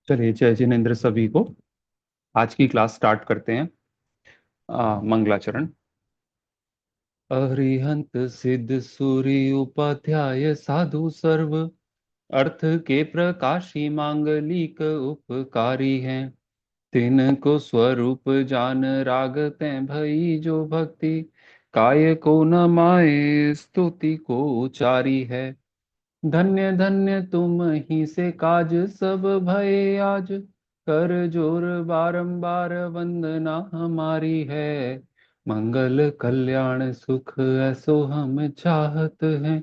चलिए, जय जिनेन्द्र सभी को। आज की क्लास स्टार्ट करते हैं। मंगलाचरण। अरिहंत सिद्ध सूर्य उपाध्याय साधु सर्व, अर्थ के प्रकाशी मांगलिक उपकारी हैं। तिनको स्वरूप जान राग तैं भई जो भक्ति, काय को न माए स्तुति को उचारी है। धन्य धन्य तुम ही से काज सब भये आज, कर जोर बारंबार वंदना हमारी है। मंगल कल्याण सुख ऐसो हम चाहत हैं,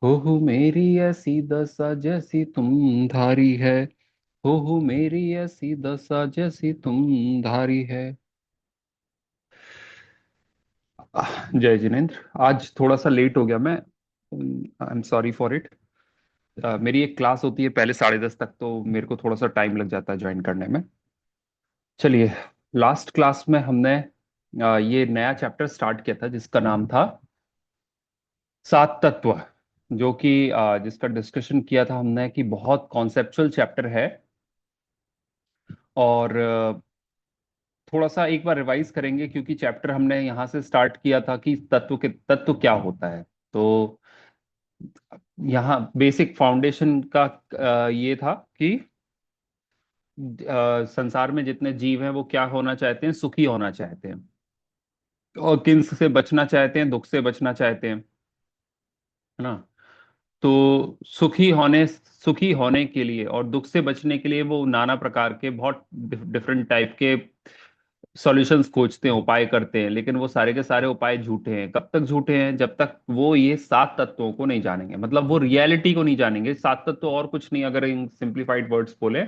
हो मेरी ऐसी दशा जैसी तुम धारी है। हो मेरी ऐसी दशा जैसी तुम धारी है। जय जिनेन्द्र। आज थोड़ा सा लेट हो गया मैं। I am sorry for it. मेरी एक क्लास होती है पहले 10:30 तक, तो मेरे को थोड़ा सा टाइम लग जाता है ज्वाइन करने में। चलिए, लास्ट क्लास में हमने ये नया चैप्टर स्टार्ट किया था जिसका नाम था सात तत्व, जो कि जिसका डिस्कशन किया था हमने कि बहुत कॉन्सेप्चुअल चैप्टर है। और थोड़ा सा एक बार रिवाइज करेंगे क्योंकि चैप्टर हमने यहाँ से स्टार्ट किया था कि तत्व क्या होता है। तो यहाँ बेसिक फाउंडेशन का ये था कि संसार में जितने जीव हैं वो क्या होना चाहते हैं, सुखी होना चाहते हैं। और किन से बचना चाहते हैं, दुख से बचना चाहते हैं, है ना। तो सुखी होने के लिए और दुख से बचने के लिए वो नाना प्रकार के बहुत डिफरेंट टाइप के सॉल्यूशंस खोजते हैं, उपाय करते हैं। लेकिन वो सारे के सारे उपाय झूठे हैं। कब तक झूठे हैं? जब तक वो ये सात तत्वों को नहीं जानेंगे, मतलब वो रियलिटी को नहीं जानेंगे। सात तत्व और कुछ नहीं, अगर इन सिंप्लीफाइड वर्ड्स बोले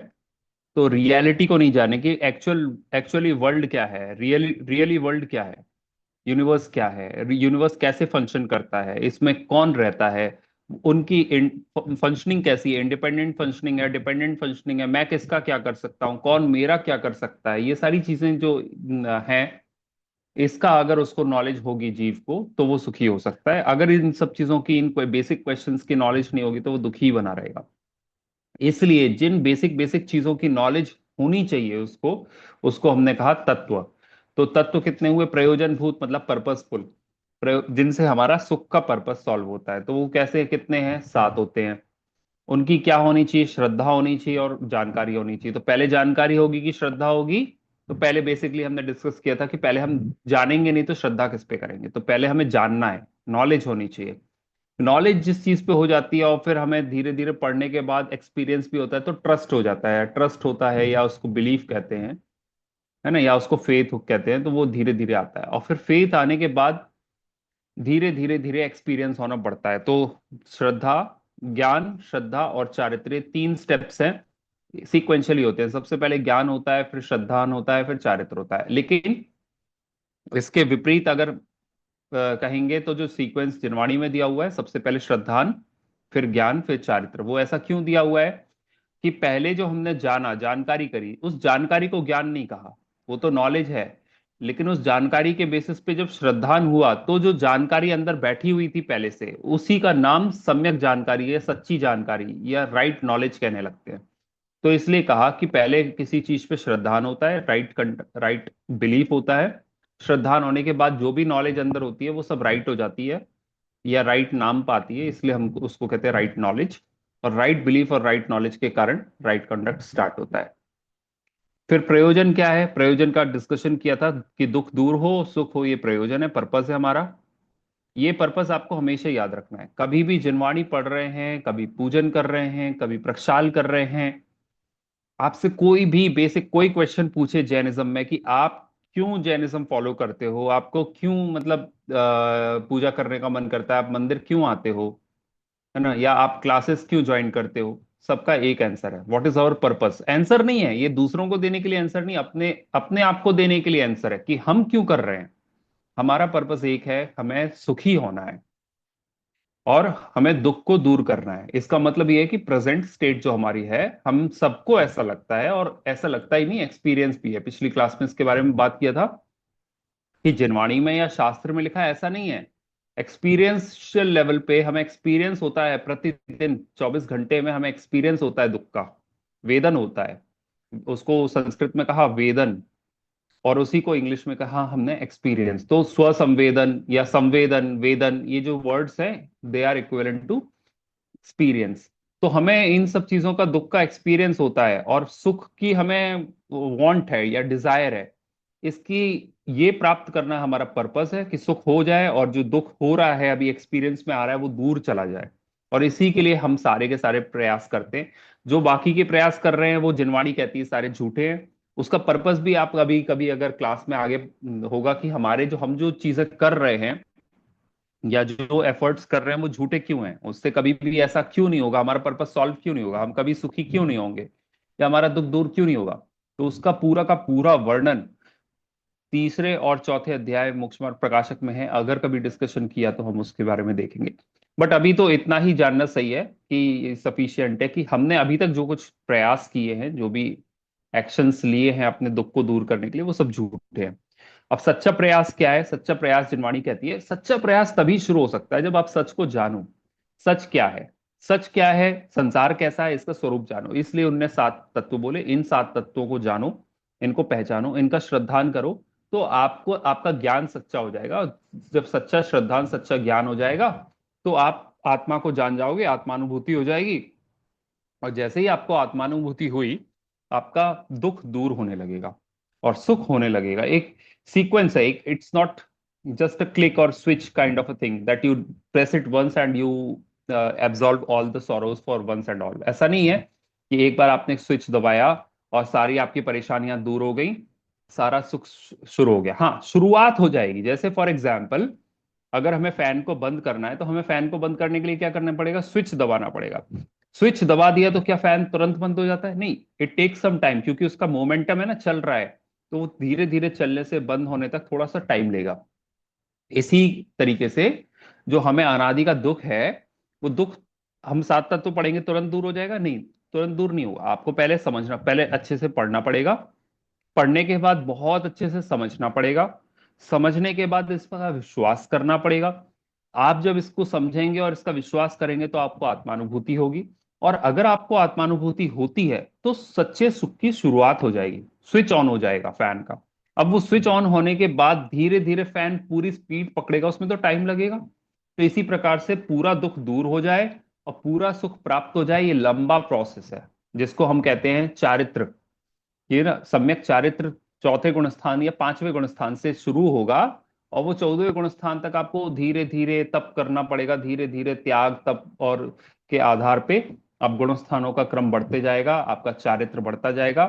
तो रियलिटी को नहीं जाने कि एक्चुअली वर्ल्ड क्या है, रियली रियली वर्ल्ड क्या है, यूनिवर्स क्या है, यूनिवर्स कैसे फंक्शन करता है, इसमें कौन रहता है, उनकी फंक्शनिंग कैसी है, इंडिपेंडेंट फंक्शनिंग है, डिपेंडेंट फंक्शनिंग है, मैं किसका क्या कर सकता हूँ, कौन मेरा क्या कर सकता है, ये सारी चीजें जो हैं, इसका अगर उसको नॉलेज होगी जीव को तो वो सुखी हो सकता है। अगर इन सब चीजों की, इन बेसिक क्वेश्चंस की नॉलेज नहीं होगी तो वो दुखी ही बना रहेगा। इसलिए जिन बेसिक बेसिक चीजों की नॉलेज होनी चाहिए उसको, उसको हमने कहा तत्व। तो तत्व कितने हुए? प्रयोजन भूत, मतलब पर्पसफुल, जिनसे हमारा सुख का पर्पस सॉल्व होता है। तो वो कैसे, कितने हैं? सात होते हैं। उनकी क्या होनी चाहिए? श्रद्धा होनी चाहिए और जानकारी होनी चाहिए। तो पहले जानकारी होगी कि श्रद्धा होगी? तो पहले बेसिकली हमने डिस्कस किया था कि पहले हम जानेंगे नहीं तो श्रद्धा किस पे करेंगे। तो पहले हमें जानना है, नॉलेज होनी चाहिए। नॉलेज जिस चीज पे हो जाती है और फिर हमें धीरे धीरे पढ़ने के बाद एक्सपीरियंस भी होता है तो ट्रस्ट हो जाता है। ट्रस्ट होता है, या उसको बिलीफ कहते हैं, है ना, या उसको फेथ कहते हैं। तो वो धीरे धीरे आता है और फिर फेथ आने के बाद धीरे धीरे धीरे एक्सपीरियंस होना बढ़ता है। तो श्रद्धा, ज्ञान, श्रद्धा और चारित्र्य, तीन स्टेप्स हैं, सीक्वेंशियली होते हैं। सबसे पहले ज्ञान होता है, फिर श्रद्धान होता है, फिर चारित्र होता है। लेकिन इसके विपरीत अगर कहेंगे तो जो सीक्वेंस जिनवाणी में दिया हुआ है, सबसे पहले श्रद्धान, फिर ज्ञान, फिर चारित्र, वो ऐसा क्यों दिया हुआ है कि पहले जो हमने जाना, जानकारी करी, उस जानकारी को ज्ञान नहीं कहा, वो तो नॉलेज है। लेकिन उस जानकारी के बेसिस पे जब श्रद्धान हुआ तो जो जानकारी अंदर बैठी हुई थी पहले से, उसी का नाम सम्यक जानकारी या सच्ची जानकारी या राइट नॉलेज कहने लगते हैं। तो इसलिए कहा कि पहले किसी चीज पे श्रद्धान होता है, राइट बिलीफ होता है। श्रद्धान होने के बाद जो भी नॉलेज अंदर होती है वो सब राइट हो जाती है या राइट नाम पाती है, इसलिए हम उसको कहते हैं राइट नॉलेज। और राइट बिलीफ और राइट नॉलेज के कारण राइट कंडक्ट स्टार्ट होता है। फिर प्रयोजन क्या है? प्रयोजन का डिस्कशन किया था कि दुख दूर हो, सुख हो, ये प्रयोजन है, पर्पस है हमारा। ये पर्पस आपको हमेशा याद रखना है। कभी भी जिनवाणी पढ़ रहे हैं, कभी पूजन कर रहे हैं, कभी प्रक्षाल कर रहे हैं, आपसे कोई भी बेसिक कोई क्वेश्चन पूछे जैनिज्म में कि आप क्यों जैनिज्म फॉलो करते हो, आपको क्यों मतलब पूजा करने का मन करता है, आप मंदिर क्यों आते हो, है ना, या आप क्लासेस क्यों ज्वाइन करते हो, सबका एक आंसर है, what is our purpose. Answer नहीं है ये दूसरों को देने के लिए, आंसर नहीं, अपने अपने आप को देने के लिए आंसर है कि हम क्यों कर रहे हैं। हमारा पर्पस एक है, हमें सुखी होना है और हमें दुख को दूर करना है। इसका मतलब ये है कि प्रेजेंट स्टेट जो हमारी है, हम सबको ऐसा लगता है, और ऐसा लगता ही नहीं, एक्सपीरियंस भी है। पिछली क्लास में इसके बारे में बात किया था कि जिनवाणी में या शास्त्र में लिखा है ऐसा नहीं है। एक्सपीरियंशियल लेवल पे हमें एक्सपीरियंस होता है, प्रतिदिन 24 घंटे में हमें एक्सपीरियंस होता है दुख का, वेदन होता है। उसको संस्कृत में कहा वेदन, और उसी को इंग्लिश में कहा हमने एक्सपीरियंस। तो स्वसंवेदन या संवेदन, वेदन, ये जो वर्ड्स हैं they are equivalent to experience. तो हमें इन सब चीजों का, दुख का एक्सपीरियंस होता है, और सुख की हमें वांट है या डिजायर है, इसकी ये प्राप्त करना हमारा पर्पस है कि सुख हो जाए और जो दुख हो रहा है अभी एक्सपीरियंस में आ रहा है वो दूर चला जाए। और इसी के लिए हम सारे के सारे प्रयास करते हैं। जो बाकी के प्रयास कर रहे हैं वो जिनवाणी कहती है सारे झूठे हैं। उसका पर्पस भी आप कभी कभी अगर क्लास में आगे होगा कि हमारे जो हम जो चीजें कर रहे हैं या जो एफर्ट्स कर रहे हैं वो झूठे क्यों हैं, उससे कभी भी ऐसा क्यों नहीं होगा, हमारा पर्पस सॉल्व क्यों नहीं होगा, हम कभी सुखी क्यों नहीं होंगे, या हमारा दुख दूर क्यों नहीं होगा। तो उसका पूरा का पूरा वर्णन तीसरे और चौथे अध्याय मोक्ष मार्ग प्रकाशक में है। अगर कभी डिस्कशन किया तो हम उसके बारे में देखेंगे। बट अभी तो इतना ही जानना सही है कि सफिशियंट है कि हमने अभी तक जो कुछ प्रयास किए हैं, जो भी एक्शंस लिए हैं अपने दुख को दूर करने के लिए, वो सब झूठे हैं। अब सच्चा प्रयास क्या है? सच्चा प्रयास, जिनवाणी कहती है, सच्चा प्रयास तभी शुरू हो सकता है जब आप सच को जानो। सच क्या है? सच क्या है? संसार कैसा है, इसका स्वरूप जानो। इसलिए उनने 7 तत्व बोले। इन 7 तत्वों को जानो, इनको पहचानो, इनका श्रद्धान करो, तो आपको आपका ज्ञान सच्चा हो जाएगा। जब सच्चा श्रद्धान, सच्चा ज्ञान हो जाएगा, तो आप आत्मा को जान जाओगे, आत्मानुभूति हो जाएगी। और जैसे ही आपको आत्मानुभूति हुई, आपका दुख दूर होने लगेगा और सुख होने लगेगा। एक सीक्वेंस है, एक, it's not just a click और switch kind of a thing that you press it once and you absolve all the sorrows for once and all. ऐसा नहीं है कि एक बार आपने स्विच दबाया और सारी आपकी परेशानियां दूर हो गई, सारा सुख शुरू हो गया। हाँ, शुरुआत हो जाएगी। जैसे फॉर एग्जाम्पल, अगर हमें फैन को बंद करना है तो हमें फैन को बंद करने के लिए क्या करना पड़ेगा? स्विच दबाना पड़ेगा। स्विच दबा दिया तो क्या फैन तुरंत बंद हो जाता है? नहीं, इट टेक्स सम टाइम, क्योंकि उसका मोमेंटम है ना, चल रहा है। तो वो धीरे धीरे चलने से बंद होने तक थोड़ा सा टाइम लेगा। इसी तरीके से जो हमें अनादि का दुख है, वो दुख हम 7 तत्व पढ़ेंगे तुरंत दूर हो जाएगा? नहीं, तुरंत दूर नहीं होगा। आपको पहले समझना, पहले अच्छे से पढ़ना पड़ेगा। पढ़ने के बाद बहुत अच्छे से समझना पड़ेगा। समझने के बाद इस पर विश्वास करना पड़ेगा। आप जब इसको समझेंगे और इसका विश्वास करेंगे तो आपको आत्मानुभूति होगी। और अगर आपको आत्मानुभूति होती है तो सच्चे सुख की शुरुआत हो जाएगी, स्विच ऑन हो जाएगा फैन का। अब वो स्विच ऑन होने के बाद धीरे धीरे फैन पूरी स्पीड पकड़ेगा, उसमें तो टाइम लगेगा। तो इसी प्रकार से पूरा दुख दूर हो जाए और पूरा सुख प्राप्त हो जाए, ये लंबा प्रोसेस है जिसको हम कहते हैं चारित्र। ये ना सम्यक चारित्र चौथे गुण स्थान या 5वें गुण स्थान से शुरू होगा, और वो 14वें गुण स्थान तक आपको धीरे धीरे तप करना पड़ेगा, धीरे धीरे त्याग तप और के आधार पे आप गुण स्थानों का क्रम बढ़ते जाएगा, आपका चारित्र बढ़ता जाएगा।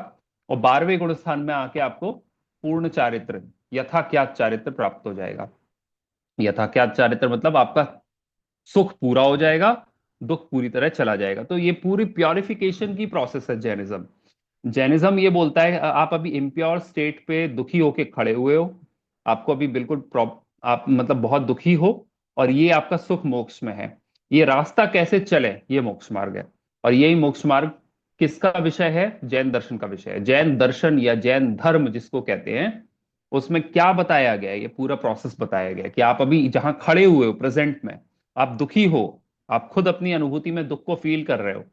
और 12वें गुण स्थान में आके आपको पूर्ण चारित्र, यथाख्यात चारित्र प्राप्त हो जाएगा। यथाख्यात चारित्र मतलब आपका सुख पूरा हो जाएगा, दुख पूरी तरह चला जाएगा। तो ये पूरी प्योरिफिकेशन की प्रोसेस है जैनिज्म। जैनिज्म ये बोलता है आप अभी इम्प्योर स्टेट पे दुखी होके खड़े हुए हो, आपको अभी बिल्कुल आप मतलब बहुत दुखी हो, और ये आपका सुख मोक्ष में है। ये रास्ता कैसे चले, ये मोक्ष मार्ग है। और यही मोक्ष मार्ग किसका विषय है? जैन दर्शन का विषय है। जैन दर्शन या जैन धर्म जिसको कहते हैं, उसमें क्या बताया गया है? ये पूरा प्रोसेस बताया गया है कि आप अभी जहां खड़े हुए हो प्रेजेंट में, आप दुखी हो, आप खुद अपनी अनुभूति में दुख को फील कर रहे हो।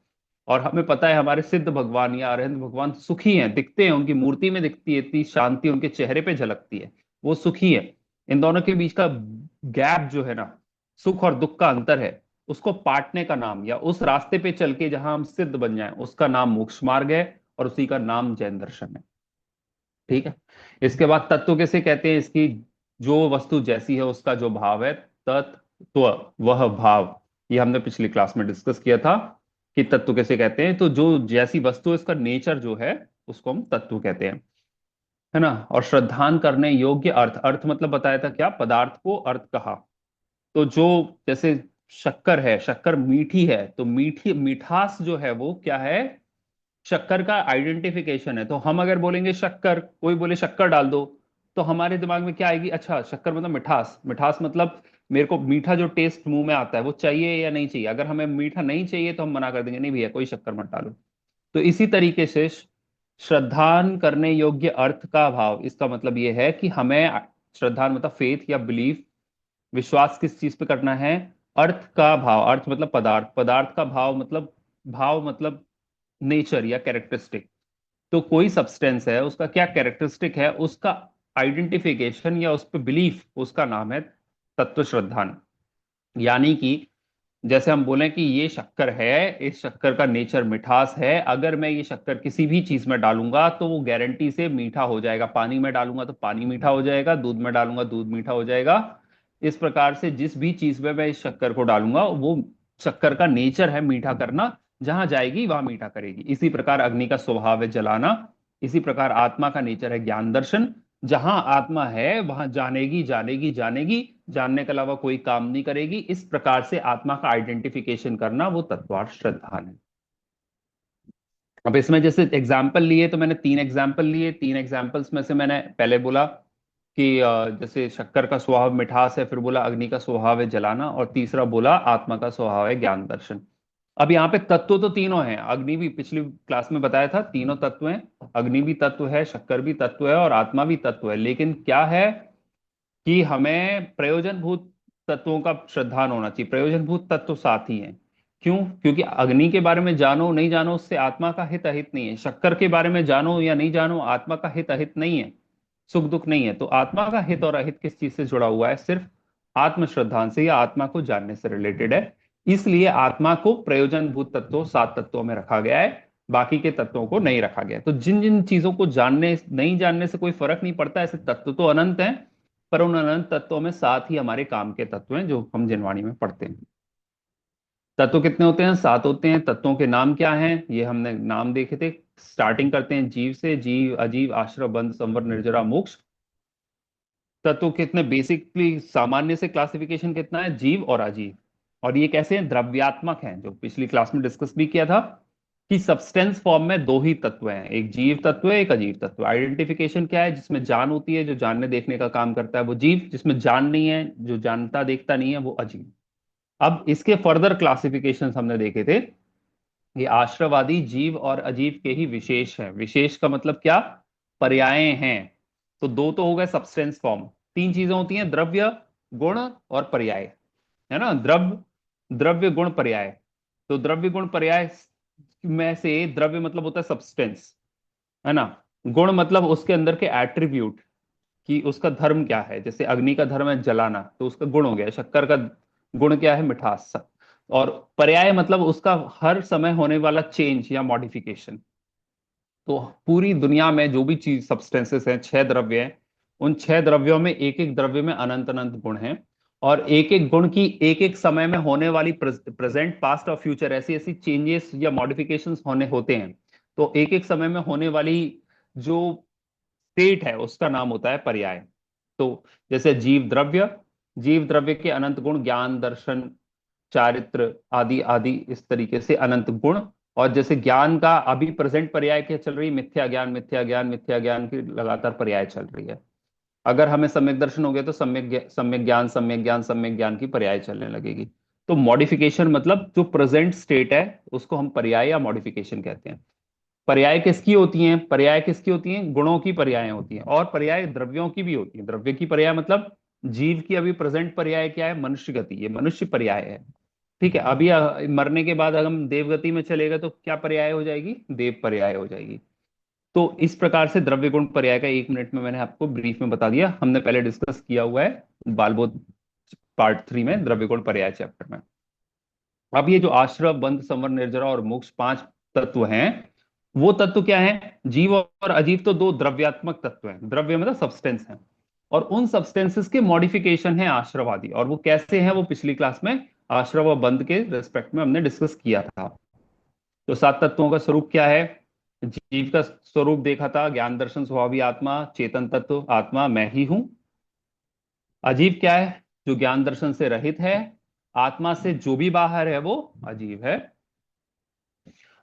और हमें पता है हमारे सिद्ध भगवान या अरहंत भगवान सुखी हैं, दिखते हैं, उनकी मूर्ति में दिखती है, इतनी शांति उनके चेहरे पे झलकती है, वो सुखी है। इन दोनों के बीच का गैप जो है ना, सुख और दुख का अंतर है, उसको पाटने का नाम, या उस रास्ते पे चल के जहां हम सिद्ध बन जाएं, उसका नाम मोक्ष मार्ग है, और उसी का नाम जैन दर्शन है। ठीक है। इसके बाद तत्व कैसे कहते हैं? इसकी जो वस्तु जैसी है उसका जो भाव है, तत्व, वह भाव। ये हमने पिछली क्लास में डिस्कस किया था कि तत्व कैसे कहते हैं। तो जो जैसी वस्तु है उसका नेचर जो है, उसको हम तत्व कहते हैं, है ना। और श्रद्धान करने योग्य अर्थ, अर्थ मतलब बताया था क्या? पदार्थ को अर्थ कहा। तो जो, जैसे शक्कर है, शक्कर मीठी है, तो मीठी मिठास जो है वो क्या है? शक्कर का आइडेंटिफिकेशन है। तो हम अगर बोलेंगे शक्कर, कोई बोले शक्कर डाल दो, तो हमारे दिमाग में क्या आएगी? अच्छा, शक्कर मतलब मिठास, मिठास मतलब मेरे को मीठा जो टेस्ट मुंह में आता है वो चाहिए या नहीं चाहिए। अगर हमें मीठा नहीं चाहिए तो हम मना कर देंगे, नहीं भैया कोई शक्कर मत डालो। तो इसी तरीके से श्रद्धान करने योग्य अर्थ का भाव, इसका मतलब ये है कि हमें श्रद्धान मतलब फेथ या बिलीफ, विश्वास किस चीज पे करना है? अर्थ का भाव, अर्थ मतलब पदार्थ, पदार्थ का भाव मतलब नेचर या कैरेक्टरिस्टिक। तो कोई सब्सटेंस है, उसका क्या कैरेक्टरिस्टिक है, उसका आइडेंटिफिकेशन या उस पर बिलीफ, उसका नाम है तत्व श्रद्धान। यानी कि जैसे हम बोलें कि ये शक्कर है, इस शक्कर का नेचर मिठास है, अगर मैं ये शक्कर किसी भी चीज में डालूंगा तो वो गारंटी से मीठा हो जाएगा। पानी में डालूंगा तो पानी मीठा हो जाएगा, दूध में डालूंगा दूध मीठा हो जाएगा। इस प्रकार से जिस भी चीज में मैं इस शक्कर को डालूंगा, वो शक्कर का नेचर है मीठा करना, जहां जाएगी वहां मीठा करेगी। इसी प्रकार अग्नि का स्वभाव है जलाना। इसी प्रकार आत्मा का नेचर है ज्ञान दर्शन। जहां आत्मा है वहां जानेगी जानेगी जानेगी, जानने के अलावा कोई काम नहीं करेगी। इस प्रकार से आत्मा का आइडेंटिफिकेशन करना, वो तत्वार्थ श्रद्धान है। अब इसमें जैसे एग्जाम्पल लिए तो मैंने तीन एग्जाम्पल लिए। तीन एग्जाम्पल्स में से मैंने पहले बोला कि जैसे शक्कर का स्वभाव मिठास है, फिर बोला अग्नि का स्वभाव है जलाना, और तीसरा बोला आत्मा का स्वभाव है ज्ञान दर्शन। अब यहाँ पे तत्व तो तीनों हैं, अग्नि भी पिछली क्लास में बताया था तीनों तत्व हैं। अग्नि भी तत्व है, शक्कर भी तत्व है, और आत्मा भी तत्व है। लेकिन क्या है कि हमें प्रयोजनभूत तत्वों का श्रद्धान होना चाहिए। प्रयोजनभूत तत्व साथ ही हैं। क्यों? क्योंकि अग्नि के बारे में जानो नहीं जानो, उससे आत्मा का हित अहित नहीं है। शक्कर के बारे में जानो या नहीं जानो, आत्मा का हित अहित नहीं है, सुख दुख नहीं है। तो आत्मा का हित और अहित किस चीज से जुड़ा हुआ है? सिर्फ आत्म श्रद्धान से या आत्मा को जानने से रिलेटेड है। इसलिए आत्मा को प्रयोजनभूत तत्वों, सात तत्वों में रखा गया है, बाकी के तत्वों को नहीं रखा गया है। तो जिन जिन चीजों को जानने नहीं जानने से कोई फर्क नहीं पड़ता, ऐसे तत्व तो अनंत हैं, पर उन अनंत तत्वों में सात ही हमारे काम के तत्व हैं जो हम जिनवाणी में पढ़ते हैं। तत्व कितने होते हैं? सात होते हैं। तत्वों के नाम क्या हैं? ये हमने नाम देखे थे। स्टार्टिंग करते हैं जीव से। जीव, अजीव, आश्रव, बंध, संवर, निर्जरा, मोक्ष। तत्व कितने बेसिकली सामान्य से क्लासिफिकेशन कितना है? जीव और अजीव। और ये कैसे हैं? द्रव्यात्मक हैं, जो पिछली क्लास में डिस्कस भी किया था कि सब्सटेंस फॉर्म में दो ही तत्व हैं, एक जीव तत्व है, एक अजीव तत्व। आइडेंटिफिकेशन क्या है? जिसमें जान होती है, जो जानने देखने का काम करता है, वो जीव। जिसमें जान नहीं है, जो जानता देखता नहीं है, वो अजीव। अब इसके फर्दर क्लासिफिकेशन हमने देखे थे। ये आश्रवादी जीव और अजीव के ही विशेष हैं। विशेष का मतलब क्या? पर्याय हैं। तो दो तो हो गए सब्सटेंस फॉर्म। तीन चीजें होती हैं, द्रव्य, गुण और पर्याय, है ना? द्रव्य गुण पर्याय। तो द्रव्य गुण पर्याय में से द्रव्य मतलब होता है सब्सटेंस, है ना? गुण मतलब उसके अंदर के एट्रीब्यूट, कि उसका धर्म क्या है। जैसे अग्नि का धर्म है जलाना, तो उसका गुण हो गया। शक्कर का गुण क्या है? मिठास। और पर्याय मतलब उसका हर समय होने वाला चेंज या मॉडिफिकेशन। तो पूरी दुनिया में जो भी चीज सब्सटेंसेस हैं, छह द्रव्य हैं, उन छह द्रव्यों में एक एक द्रव्य में अनंत अनंत गुण हैं। और एक एक गुण की एक एक समय में होने वाली प्रेजेंट, पास्ट और फ्यूचर, ऐसी ऐसी चेंजेस या मॉडिफिकेशंस होने होते हैं। तो एक एक समय में होने वाली जो स्टेट है, उसका नाम होता है पर्याय। तो जैसे जीव द्रव्य, जीव द्रव्य के अनंत गुण, ज्ञान दर्शन चारित्र आदि आदि, इस तरीके से अनंत गुण। और जैसे ज्ञान का अभी प्रेजेंट पर्याय क्या चल रही है? मिथ्या ज्ञान, मिथ्या ज्ञान, मिथ्या ज्ञान की लगातार पर्याय चल रही है। अगर हमें सम्यक दर्शन हो गया तो सम्यक ज्ञान, सम्यक ज्ञान, सम्यक ज्ञान की पर्याय चलने लगेगी। तो मॉडिफिकेशन मतलब जो प्रेजेंट स्टेट है, उसको हम पर्याय या मॉडिफिकेशन कहते हैं। पर्याय किसकी होती हैं? पर्याय किसकी होती हैं? गुणों की पर्याय होती हैं। और पर्याय द्रव्यों की भी होती है। द्रव्य की पर्याय मतलब जीव की अभी प्रेजेंट पर्याय क्या है? मनुष्य गति, ये मनुष्य पर्याय है। ठीक है, अभी मरने के बाद अगर हम देवगति में चलेगा तो क्या पर्याय हो जाएगी? देव पर्याय हो जाएगी। तो इस प्रकार से द्रव्य गुण पर्याय का 1 मिनट में मैंने आपको ब्रीफ में बता दिया। हमने पहले डिस्कस किया हुआ है बालबोध पार्ट 3 में, द्रव्य गुण पर्याय चैप्टर में। अब ये जो आश्रव, बंध, संवर, निर्जरा और मोक्ष, पांच तत्व हैं, वो तत्व क्या है? जीव और अजीव तो दो द्रव्यात्मक तत्व हैं। द्रव्य मतलब सब्सटेंस है, और उन सब्सटेंसेस के मॉडिफिकेशन है आश्रवादी। और वो कैसे हैं? वो पिछली क्लास में आश्रव और बंध के रेस्पेक्ट में हमने डिस्कस किया था। तो सात तत्वों का स्वरूप क्या है? जीव का स्वरूप देखा था, ज्ञान दर्शन स्वभावी आत्मा, चेतन तत्व आत्मा मैं ही हूं। अजीव क्या है? जो ज्ञान दर्शन से रहित है, आत्मा से जो भी बाहर है वो अजीव है।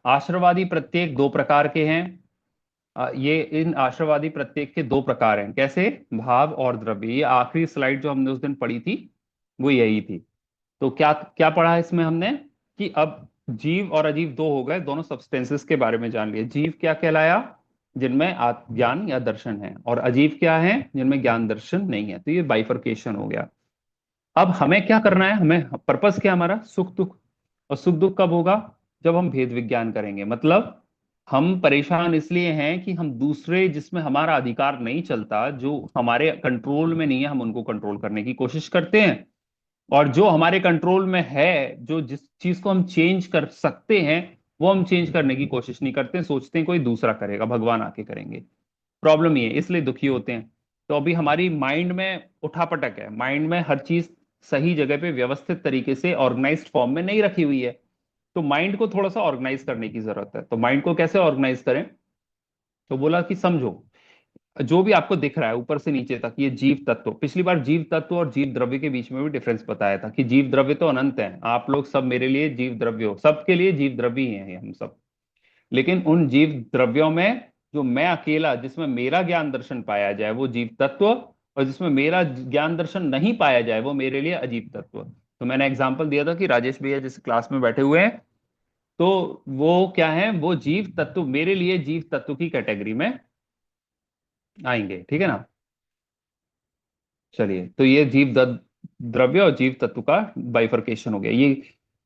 आश्रवादी प्रत्येक दो प्रकार के हैं। ये इन आश्रवादी प्रत्येक के दो प्रकार हैं। कैसे? भाव और द्रव्य। ये आखिरी स्लाइड जो हमने उस दिन पढ़ी थी, वो यही थी। तो क्या क्या पढ़ा है इसमें हमने? कि अब जीव और अजीव दो हो गए, दोनों सब्सटेंसेस के बारे में जान लिए। जीव क्या कहलाया? जिनमें ज्ञान या दर्शन है। और अजीव क्या है? जिनमें ज्ञान दर्शन नहीं है। तो ये बाइफर्केशन हो गया। अब हमें क्या करना है? हमें पर्पस क्या हमारा? सुख दुख। और सुख दुख कब होगा? जब हम भेद विज्ञान करेंगे। मतलब हम परेशान इसलिए हैं कि हम दूसरे जिसमें हमारा अधिकार नहीं चलता, जो हमारे कंट्रोल में नहीं है, हम उनको कंट्रोल करने की कोशिश करते हैं। और जो हमारे कंट्रोल में है, जो जिस चीज को हम चेंज कर सकते हैं, वो हम चेंज करने की कोशिश नहीं करते, सोचते हैं कोई दूसरा करेगा, भगवान आके करेंगे। प्रॉब्लम ये है, इसलिए दुखी होते हैं। तो अभी हमारी माइंड में उठापटक है, माइंड में हर चीज सही जगह पे व्यवस्थित तरीके से ऑर्गेनाइज्ड फॉर्म में नहीं रखी हुई है। तो माइंड को थोड़ा सा ऑर्गेनाइज करने की जरूरत है। तो माइंड को कैसे ऑर्गेनाइज करें? तो बोला कि समझो, जो भी आपको दिख रहा है ऊपर से नीचे तक, ये जीव तत्व, पिछली बार जीव तत्व और जीव द्रव्य के बीच में भी डिफरेंस बताया था कि जीव द्रव्य तो अनंत है, आप लोग सब मेरे लिए जीव द्रव्य हो, सबके लिए जीव द्रव्य ही हैं हम सब। लेकिन उन जीव द्रव्यों में जो मैं अकेला, जिसमें मेरा ज्ञान दर्शन पाया जाए, वो जीव तत्व, और जिसमें मेरा ज्ञान दर्शन नहीं पाया जाए, वो मेरे लिए अजीव तत्व। तो मैंने एग्जांपल दिया था कि राजेश भैया जिस क्लास में बैठे हुए हैं, तो वो क्या है, वो जीव तत्व मेरे लिए जीव तत्व की कैटेगरी में आएंगे, ठीक है ना। चलिए, तो ये द्रव्य और जीव तत्व का बाइफरकेशन हो गया ये।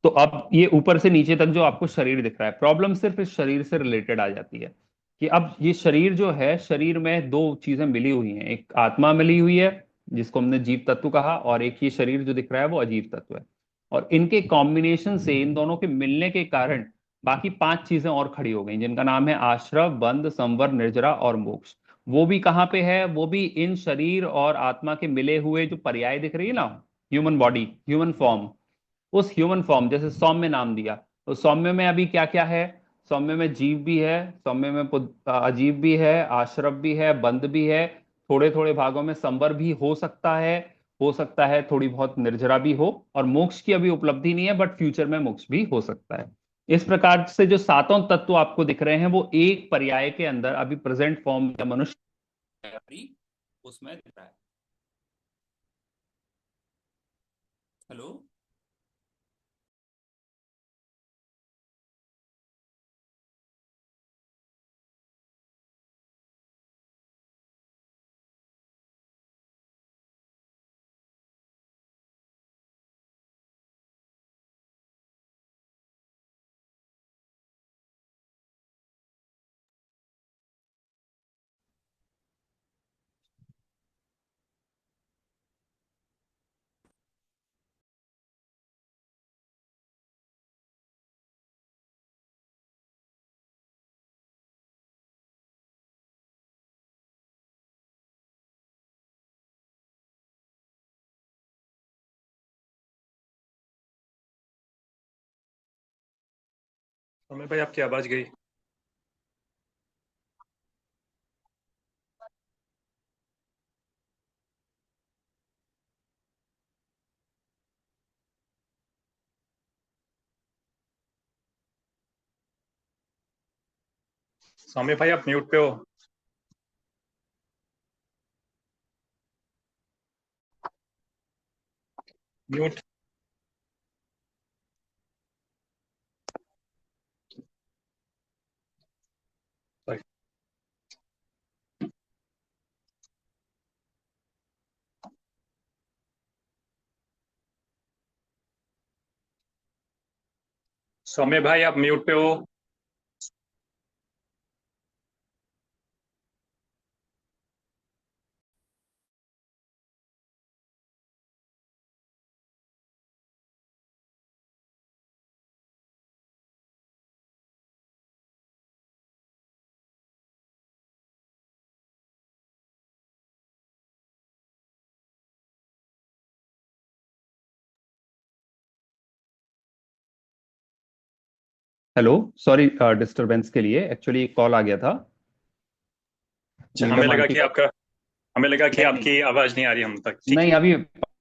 तो अब ये ऊपर से नीचे तक जो आपको शरीर दिख रहा है, प्रॉब्लम सिर्फ इस शरीर से रिलेटेड आ जाती है कि अब ये शरीर जो है, शरीर में दो चीजें मिली हुई हैं, एक आत्मा मिली हुई है जिसको हमने जीव तत्व कहा, और एक ये शरीर जो दिख रहा है वो अजीव तत्व है। और इनके कॉम्बिनेशन से, इन दोनों के मिलने के कारण बाकी पांच चीजें और खड़ी हो गई, जिनका नाम है आश्रव, बंध, संवर, निर्जरा और मोक्ष। वो भी कहाँ पे है? वो भी इन शरीर और आत्मा के मिले हुए जो पर्याय दिख रही है ना, ह्यूमन बॉडी, ह्यूमन फॉर्म, उस ह्यूमन फॉर्म, जैसे सौम्य नाम दिया, तो सौम्य में अभी क्या क्या है? सौम्य में जीव भी है, सौम्य में अजीब भी है, आश्रव भी है, बंध भी है, थोड़े थोड़े भागों में संवर भी हो सकता है, हो सकता है थोड़ी बहुत निर्जरा भी हो, और मोक्ष की अभी उपलब्धि नहीं है, बट फ्यूचर में मोक्ष भी हो सकता है। इस प्रकार से जो सातों तत्व आपको दिख रहे हैं, वो एक पर्याय के अंदर अभी प्रेजेंट फॉर्म या मनुष्य उसमें दिख रहा है। हेलो। सौम्य भाई आपकी आवाज गई। सौम्य भाई आप म्यूट पे हो। म्यूट। सॉरी। सौम्य भाई आप म्यूट पे हो। हेलो, सॉरी डिस्टरबेंस के लिए, एक्चुअली एक कॉल आ गया था। अच्छा, हमें नीलम लगा आंटी कि का। आपका हमें लगा कि नहीं नहीं, आपकी आवाज नहीं आ रही हम तक। ठीक नहीं है। अभी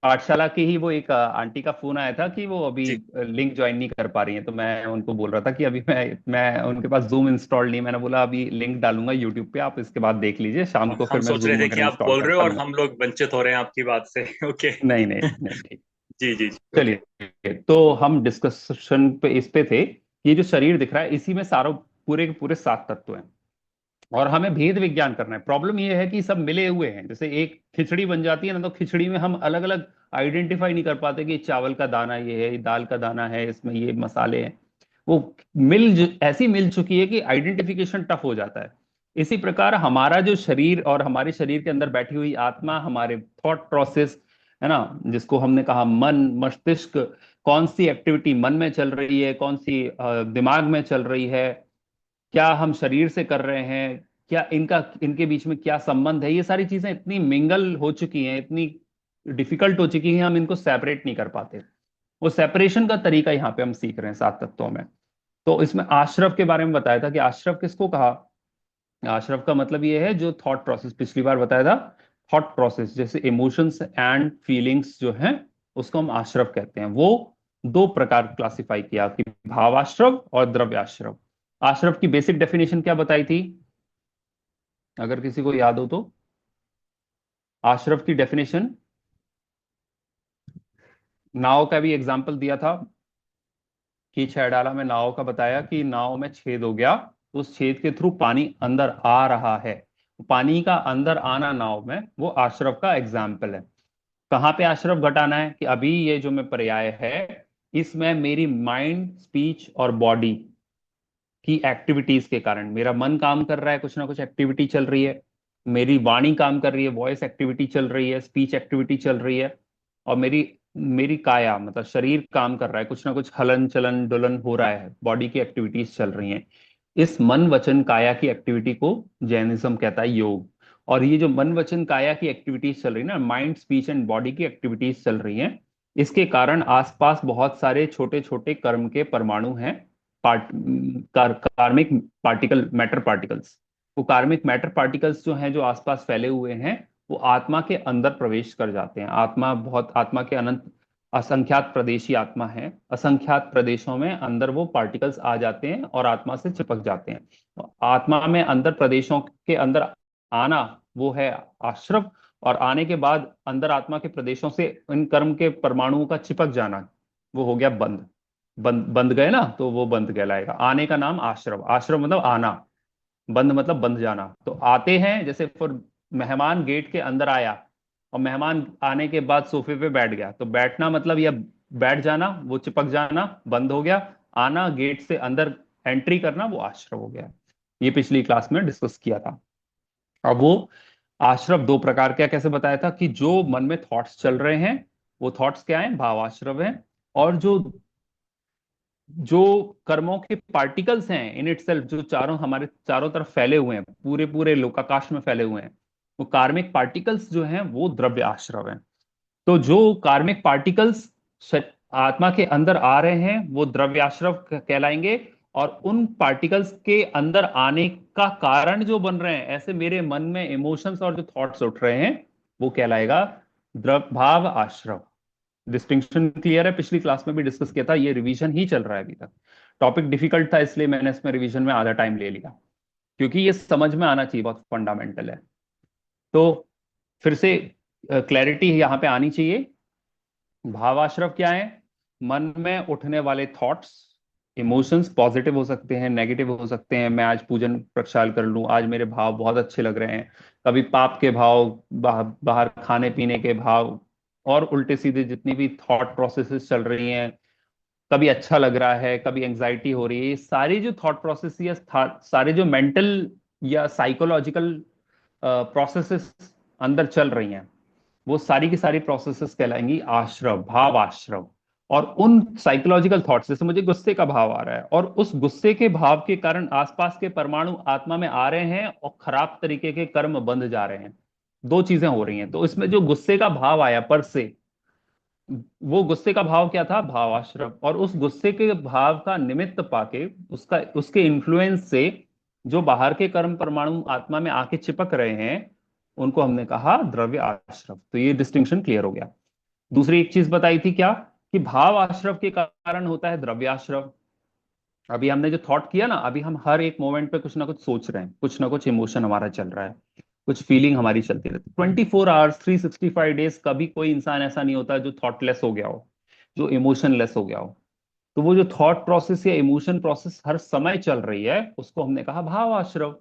पाठशाला की ही वो एक आंटी का फोन आया था कि वो अभी जी। लिंक ज्वाइन नहीं कर पा रही हैं, तो मैं उनको बोल रहा था कि अभी मैं उनके पास जूम इंस्टॉल नहीं, मैंने बोला अभी लिंक डालूंगा यूट्यूब पे, आप इसके बाद देख लीजिए, शाम को हम फिर मैं सोच रहे जूम थे कि वगैरह आप इंस्टॉल बोल रहे हो करता और लूंगा। हम लोग वंचित हो रहे हैं आपकी बात से। ओके। नहीं नहीं नहीं, ठीक। जी जी जी, ओके। चलिए, तो हम डिस्कशन पे इस पे थे, ये जो शरीर दिख रहा है, इसी में सारों पूरे के पूरे सात तत्व हैं। और हमें भेद विज्ञान करना है। प्रॉब्लम ये है कि सब मिले हुए हैं, जैसे एक खिचड़ी बन जाती है ना, तो खिचड़ी में हम अलग अलग आइडेंटिफाई नहीं कर पाते कि चावल का दाना ये है, ये दाल का दाना है, इसमें ये मसाले हैं। वो ऐसी मिल चुकी है कि आइडेंटिफिकेशन टफ हो जाता है। इसी प्रकार हमारा जो शरीर और हमारे शरीर के अंदर बैठी हुई आत्मा, हमारे थॉट प्रोसेस है ना, जिसको हमने कहा मन, मस्तिष्क, कौन सी एक्टिविटी मन में चल रही है, कौन सी दिमाग में चल रही है, क्या हम शरीर से कर रहे हैं, क्या इनके बीच में क्या संबंध है, ये सारी चीजें इतनी मिंगल हो चुकी हैं, इतनी डिफिकल्ट हो चुकी हैं, हम इनको सेपरेट नहीं कर पाते। वो सेपरेशन का तरीका यहाँ पे हम सीख रहे हैं 7 तत्वों में। तो इसमें आश्रव के बारे में बताया था कि आश्रव किसको कहा। आश्रव का मतलब ये है जो थॉट प्रोसेस, पिछली बार बताया था, थॉट प्रोसेस जैसे इमोशंस एंड फीलिंग्स जो हैं, उसको हम आश्रव कहते हैं। वो दो प्रकार क्लासिफाई किया कि भावाश्रव और द्रव्याश्रव। आश्रव की बेसिक डेफिनेशन क्या बताई थी, अगर किसी को याद हो तो। आश्रव की डेफिनेशन, नाव का भी एग्जाम्पल दिया था कि छैडाला में नाव का बताया कि नाव में छेद हो गया, तो उस छेद के थ्रू पानी अंदर आ रहा है। पानी का अंदर आना नाव में, वो आश्रव का एग्जाम्पल है। कहाँ पे आश्रव घटाना है कि अभी ये जो मैं पर्याय है, इसमें मेरी माइंड, स्पीच और बॉडी की एक्टिविटीज के कारण, मेरा मन काम कर रहा है, कुछ ना कुछ एक्टिविटी चल रही है, मेरी वाणी काम कर रही है, वॉइस एक्टिविटी चल रही है, स्पीच एक्टिविटी चल रही है, और मेरी मेरी काया मतलब शरीर काम कर रहा है, कुछ ना कुछ हलन चलन डुलन हो रहा है, बॉडी की एक्टिविटीज चल रही हैं। इस मन वचन काया की एक्टिविटी को जैनिज्म कहता है योग। और ये जो मन वचन काया की एक्टिविटीज चल रही है ना, माइंड स्पीच एंड बॉडी की एक्टिविटीज चल रही हैं, इसके कारण आसपास बहुत सारे छोटे छोटे कर्म के परमाणु हैं, कार्मिक पार्टिकल, मैटर पार्टिकल्स। वो कार्मिक मैटर पार्टिकल्स जो हैं, जो आसपास फैले हुए हैं, वो आत्मा के अंदर प्रवेश कर जाते हैं। आत्मा के अनंत असंख्यात प्रदेशी आत्मा है, असंख्यात प्रदेशों में अंदर वो पार्टिकल्स आ जाते हैं और आत्मा से चिपक जाते हैं। तो आत्मा में अंदर प्रदेशों के अंदर आना, वो है आश्रव। और आने के बाद अंदर आत्मा के प्रदेशों से इन कर्म के परमाणुओं का चिपक जाना, वो हो गया बंध। बंध गए ना, तो वो बंध कहलाएगा। आने का नाम आश्रव, आश्रव मतलब आना, बंद मतलब बंध जाना। तो आते हैं, जैसे फॉर मेहमान गेट के अंदर आया, और मेहमान आने के बाद सोफे पे बैठ गया, तो बैठना मतलब यह बैठ जाना, वो चिपक जाना, बंद हो गया। आना, गेट से अंदर एंट्री करना, वो आश्रव हो गया। ये पिछली क्लास में डिस्कस किया था। अब वो आश्रव दो प्रकार का कैसे बताया था कि जो मन में थॉट्स चल रहे हैं, वो थॉट्स क्या हैं, भावाश्रव हैं। और जो जो कर्मों के पार्टिकल्स हैं इन इटसेल्फ, जो चारों हमारे चारों तरफ फैले हुए हैं, पूरे पूरे लोकाकाश में फैले हुए हैं, वो कार्मिक पार्टिकल्स जो हैं, वो द्रव्य आश्रव हैं। तो जो कार्मिक पार्टिकल्स आत्मा के अंदर आ रहे हैं, वो द्रव्य आश्रव कहलाएंगे। और उन पार्टिकल्स के अंदर आने का कारण जो बन रहे हैं, ऐसे मेरे मन में इमोशंस और जो थॉट्स उठ रहे हैं, वो कहलाएगा द्रव भाव आश्रव। डिस्टिंक्शन क्लियर है, पिछली क्लास में भी डिस्कस किया था, ये रिवीजन ही चल रहा है अभी तक। टॉपिक डिफिकल्ट था, इसलिए मैंने इसमें रिवीजन में आधा टाइम ले लिया, क्योंकि ये समझ में आना चाहिए, बहुत फंडामेंटल है। तो फिर से क्लैरिटी यहाँ पे आनी चाहिए। भावाश्रव क्या है, मन में उठने वाले थॉट्स, इमोशंस, पॉजिटिव हो सकते हैं, नेगेटिव हो सकते हैं। मैं आज पूजन प्रक्षाल कर लूं, आज मेरे भाव बहुत अच्छे लग रहे हैं। कभी पाप के भाव, बाहर खाने पीने के भाव, और उल्टे सीधे जितनी भी थॉट प्रोसेसेस चल रही हैं, कभी अच्छा लग रहा है, कभी एंजाइटी हो रही है, ये सारी जो थॉट प्रोसेस या सारे जो मेंटल या साइकोलॉजिकल प्रोसेसेस अंदर चल रही हैं, वो सारी की सारी प्रोसेसेस कहलाएंगी आश्रव, भाव आश्रव। और उन साइकोलॉजिकल थॉट्स, जैसे मुझे गुस्से का भाव आ रहा है, और उस गुस्से के भाव के कारण आसपास के परमाणु आत्मा में आ रहे हैं और खराब तरीके के कर्म बंध जा रहे हैं, दो चीजें हो रही हैं। तो इसमें जो गुस्से का भाव आया पर से, वो गुस्से का भाव क्या था, भावाश्रव। और उस गुस्से के भाव का निमित्त पाके, उसका उसके इन्फ्लुएंस से जो बाहर के कर्म परमाणु आत्मा में आके चिपक रहे हैं, उनको हमने कहा द्रव्य आश्रव। तो ये डिस्टिंक्शन क्लियर हो गया। दूसरी एक चीज बताई थी क्या, कि भाव आश्रव के कारण होता है द्रव्याश्रव। अभी हमने जो थॉट किया ना, अभी हम हर एक मोमेंट पे कुछ ना कुछ सोच रहे हैं, कुछ ना कुछ इमोशन हमारा चल रहा है, कुछ फीलिंग हमारी चलती रहती है। 24 आवर्स 365 डेज कभी कोई इंसान ऐसा नहीं होता जो थॉटलेस हो गया हो, जो इमोशनलेस हो गया हो। तो वो जो थॉट प्रोसेस या इमोशन प्रोसेस हर समय चल रही है, उसको हमने कहा भाव आश्रव।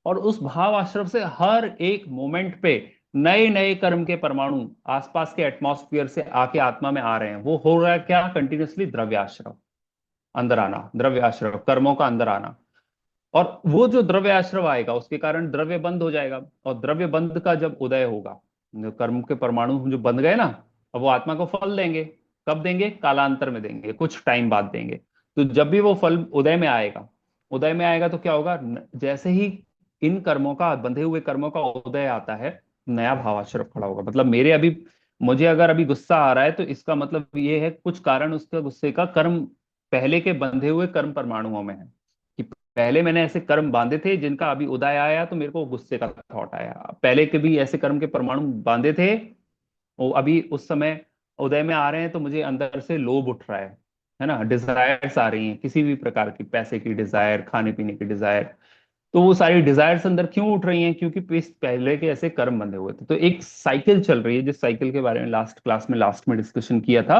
और उस भाव आश्रव से हर एक मोमेंट पे नए नए कर्म के परमाणु आसपास के एटमॉस्फेयर से आके आत्मा में आ रहे हैं। वो हो रहा है क्या, कंटिन्यूअसली द्रव्य आश्रव। अंदर आना, द्रव्य आश्रव, कर्मों का अंदर आना। और वो जो द्रव्य आश्रव आएगा उसके कारण द्रव्य बंद हो जाएगा, और द्रव्य बंद का जब उदय होगा, जो कर्म के परमाणु जो बंध गए ना, अब वो आत्मा को फल देंगे। कब देंगे? कालांतर में देंगे, कुछ टाइम बाद देंगे। तो जब भी वो फल उदय में आएगा, उदय में आएगा तो क्या होगा, जैसे ही इन कर्मों का, बंधे हुए कर्मों का उदय आता है, नया भावाश्रव खड़ा होगा। मतलब मेरे अभी, मुझे अगर अभी गुस्सा आ रहा है तो इसका मतलब ये है कुछ कारण उसका गुस्से का, कर्म पहले के बंधे हुए कर्म परमाणुओं में है, कि पहले मैंने ऐसे कर्म बांधे थे जिनका अभी उदय आया तो मेरे को गुस्से का थॉट आया। पहले के भी ऐसे कर्म के परमाणु बांधे थे, वो अभी उस समय उदय में आ रहे हैं, तो मुझे अंदर से लोभ उठ रहा है ना, डिजायर्स आ रही हैं, किसी भी प्रकार की, पैसे की डिजायर, खाने पीने की डिजायर। तो वो सारी डिजायर्स अंदर क्यों उठ रही हैं? क्योंकि पहले के ऐसे कर्म बंधे हुए थे। तो एक साइकिल चल रही है, जिस साइकिल के बारे में लास्ट क्लास में, लास्ट में डिस्कशन किया था।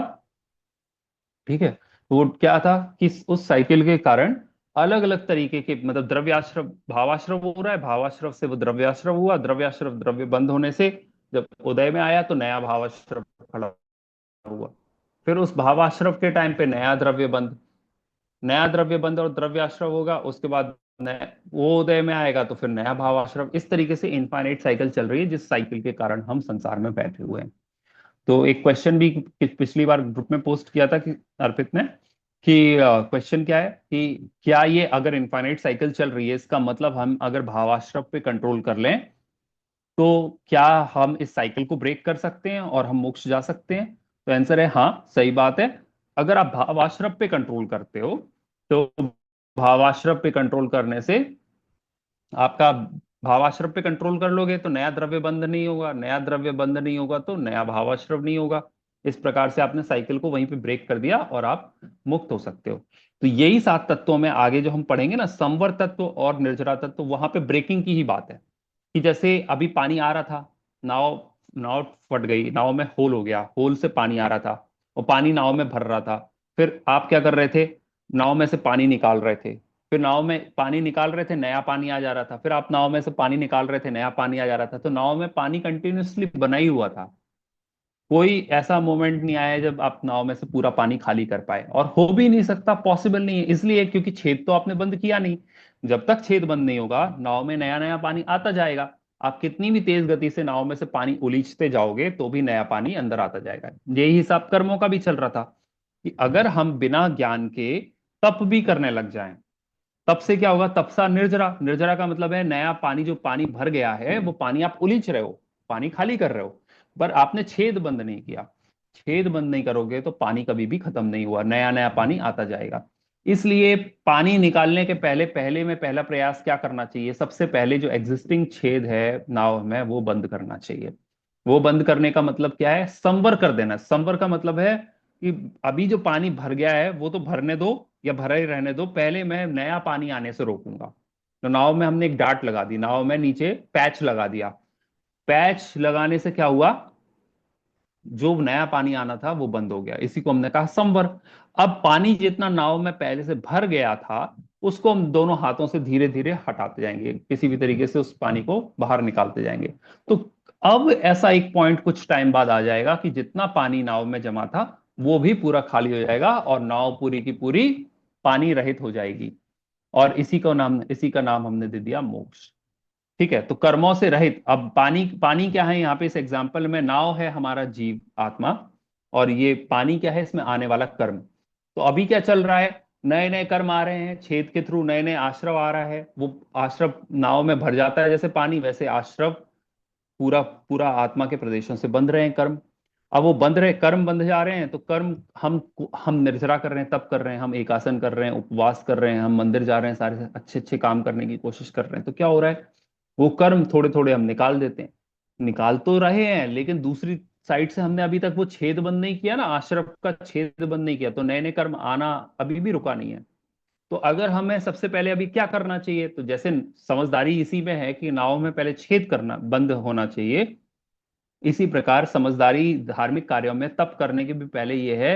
ठीक है, तो वो क्या था कि उस साइकिल के कारण अलग अलग तरीके के, मतलब द्रव्याश्रव भावाश्रव हो रहा है, भावाश्रव से वो द्रव्याश्रव हुआ, द्रव्याश्रव द्रव्य बंद होने से जब उदय में आया तो नया भावाश्रव खड़ा हुआ। फिर उस भावाश्रव के टाइम पे नया द्रव्य बंद, नया द्रव्य बंद और द्रव्याश्रव होगा, उसके बाद वो उदय में आएगा तो फिर नया भावाश्रव। इस तरीके से इनफाइनाइट साइकिल चल रही है, जिस साइकिल के कारण हम संसार में बैठे हुए हैं। तो एक क्वेश्चन भी पिछली बार ग्रुप में पोस्ट किया था कि अर्पित ने, कि क्वेश्चन क्या है कि क्या ये अगर इनफाइनाइट साइकिल चल रही है, इसका मतलब हम अगर भावाश्रव पे कंट्रोल कर लें तो क्या हम इस साइकिल को ब्रेक कर सकते हैं और हम मोक्ष जा सकते हैं? तो आंसर है हाँ, सही बात है। अगर आप भावाश्रव पे कंट्रोल करते हो तो भावाश्रव पे कंट्रोल करने से आपका, भावाश्रव पे कंट्रोल कर लोगे तो नया द्रव्य बंध नहीं होगा, नया द्रव्य बंध नहीं होगा तो नया भावाश्रव नहीं होगा। इस प्रकार से आपने साइकिल को वहीं पे ब्रेक कर दिया और आप मुक्त हो सकते हो। तो यही 7 तत्वों में आगे जो हम पढ़ेंगे ना, संवर तत्व और निर्जरा तत्व, वहां पे ब्रेकिंग की ही बात है। कि जैसे अभी पानी आ रहा था, नाव नाव फट गई, नाव में होल हो गया, होल से पानी आ रहा था और पानी नाव में भर रहा था। फिर आप क्या कर रहे थे? नाव में से पानी निकाल रहे थे, फिर नाव में पानी निकाल रहे थे, नया पानी आ जा रहा था, फिर आप नाव में से पानी निकाल रहे थे, नया पानी आ जा रहा था। तो नाव में पानी कंटिन्यूअसली बना ही हुआ था, कोई ऐसा मोमेंट नहीं आया जब आप नाव में से पूरा पानी खाली कर पाए, और हो भी नहीं सकता, पॉसिबल नहीं है। इसलिए क्योंकि छेद तो आपने बंद किया नहीं। जब तक छेद बंद नहीं होगा, नाव में नया नया पानी आता जाएगा। आप कितनी भी तेज गति से नाव में से पानी उलीचते जाओगे तो भी नया पानी अंदर आता जाएगा। यही हिसाब कर्मों का भी चल रहा था, कि अगर हम बिना ज्ञान के तप भी करने लग जाएं, तब से क्या होगा? तपसा निर्जरा, निर्जरा का मतलब है नया पानी, जो पानी भर गया है वो पानी आप उलीच रहे हो, पानी खाली कर रहे हो, पर आपने छेद बंद नहीं किया। छेद बंद नहीं करोगे तो पानी कभी भी खत्म नहीं हुआ, नया नया पानी आता जाएगा। इसलिए पानी निकालने के पहले, पहले में पहला प्रयास क्या करना चाहिए? सबसे पहले जो एग्जिस्टिंग छेद है नाव में वो बंद करना चाहिए। वो बंद करने का मतलब क्या है? संवर कर देना। संवर का मतलब है कि अभी जो पानी भर गया है वो तो भरने दो, या भरा ही रहने दो, पहले मैं नया पानी आने से रोकूंगा। तो नाव में हमने एक डाट लगा दी, नाव में नीचे पैच लगा दिया। पैच लगाने से क्या हुआ? जो नया पानी आना था वो बंद हो गया, इसी को हमने कहा संवर। अब पानी जितना नाव में पहले से भर गया था, उसको हम दोनों हाथों से धीरे धीरे हटाते जाएंगे, किसी भी तरीके से उस पानी को बाहर निकालते जाएंगे। तो अब ऐसा एक पॉइंट कुछ टाइम बाद आ जाएगा कि जितना पानी नाव में जमा था वो भी पूरा खाली हो जाएगा और नाव पूरी की पूरी पानी रहित हो जाएगी। और इसी का नाम हमने दे दिया मोक्ष। ठीक है, तो कर्मों से रहित। अब पानी, पानी क्या है यहाँ पे? इस एग्जाम्पल में नाव है हमारा जीव आत्मा, और ये पानी क्या है? इसमें आने वाला कर्म। तो अभी क्या चल रहा है? नए नए कर्म आ रहे हैं, छेद के थ्रू नए नए आश्रव आ रहा है। वो आश्रव नाव में भर जाता है जैसे पानी, वैसे आश्रव पूरा पूरा आत्मा के प्रदेशों से बंध रहे हैं कर्म। अब वो बंध रहे कर्म बंध जा रहे हैं, तो कर्म हम निर्जरा कर रहे हैं, तप कर रहे हैं, हम एकासन कर रहे हैं, उपवास कर रहे हैं, हम मंदिर जा रहे हैं, सारे अच्छे अच्छे काम करने की कोशिश कर रहे हैं। तो क्या हो रहा है? वो कर्म थोड़े थोड़े हम निकाल देते हैं। निकाल तो रहे हैं, लेकिन दूसरी साइड से हमने अभी तक वो छेद बंद नहीं किया ना, आश्रव का छेद बंद नहीं किया, तो नए नए कर्म आना अभी भी रुका नहीं है। तो अगर हमें सबसे पहले अभी क्या करना चाहिए? तो जैसे समझदारी इसी में है कि नाव में पहले छेद करना बंद होना चाहिए, इसी प्रकार समझदारी धार्मिक कार्यों में तप करने के भी पहले यह है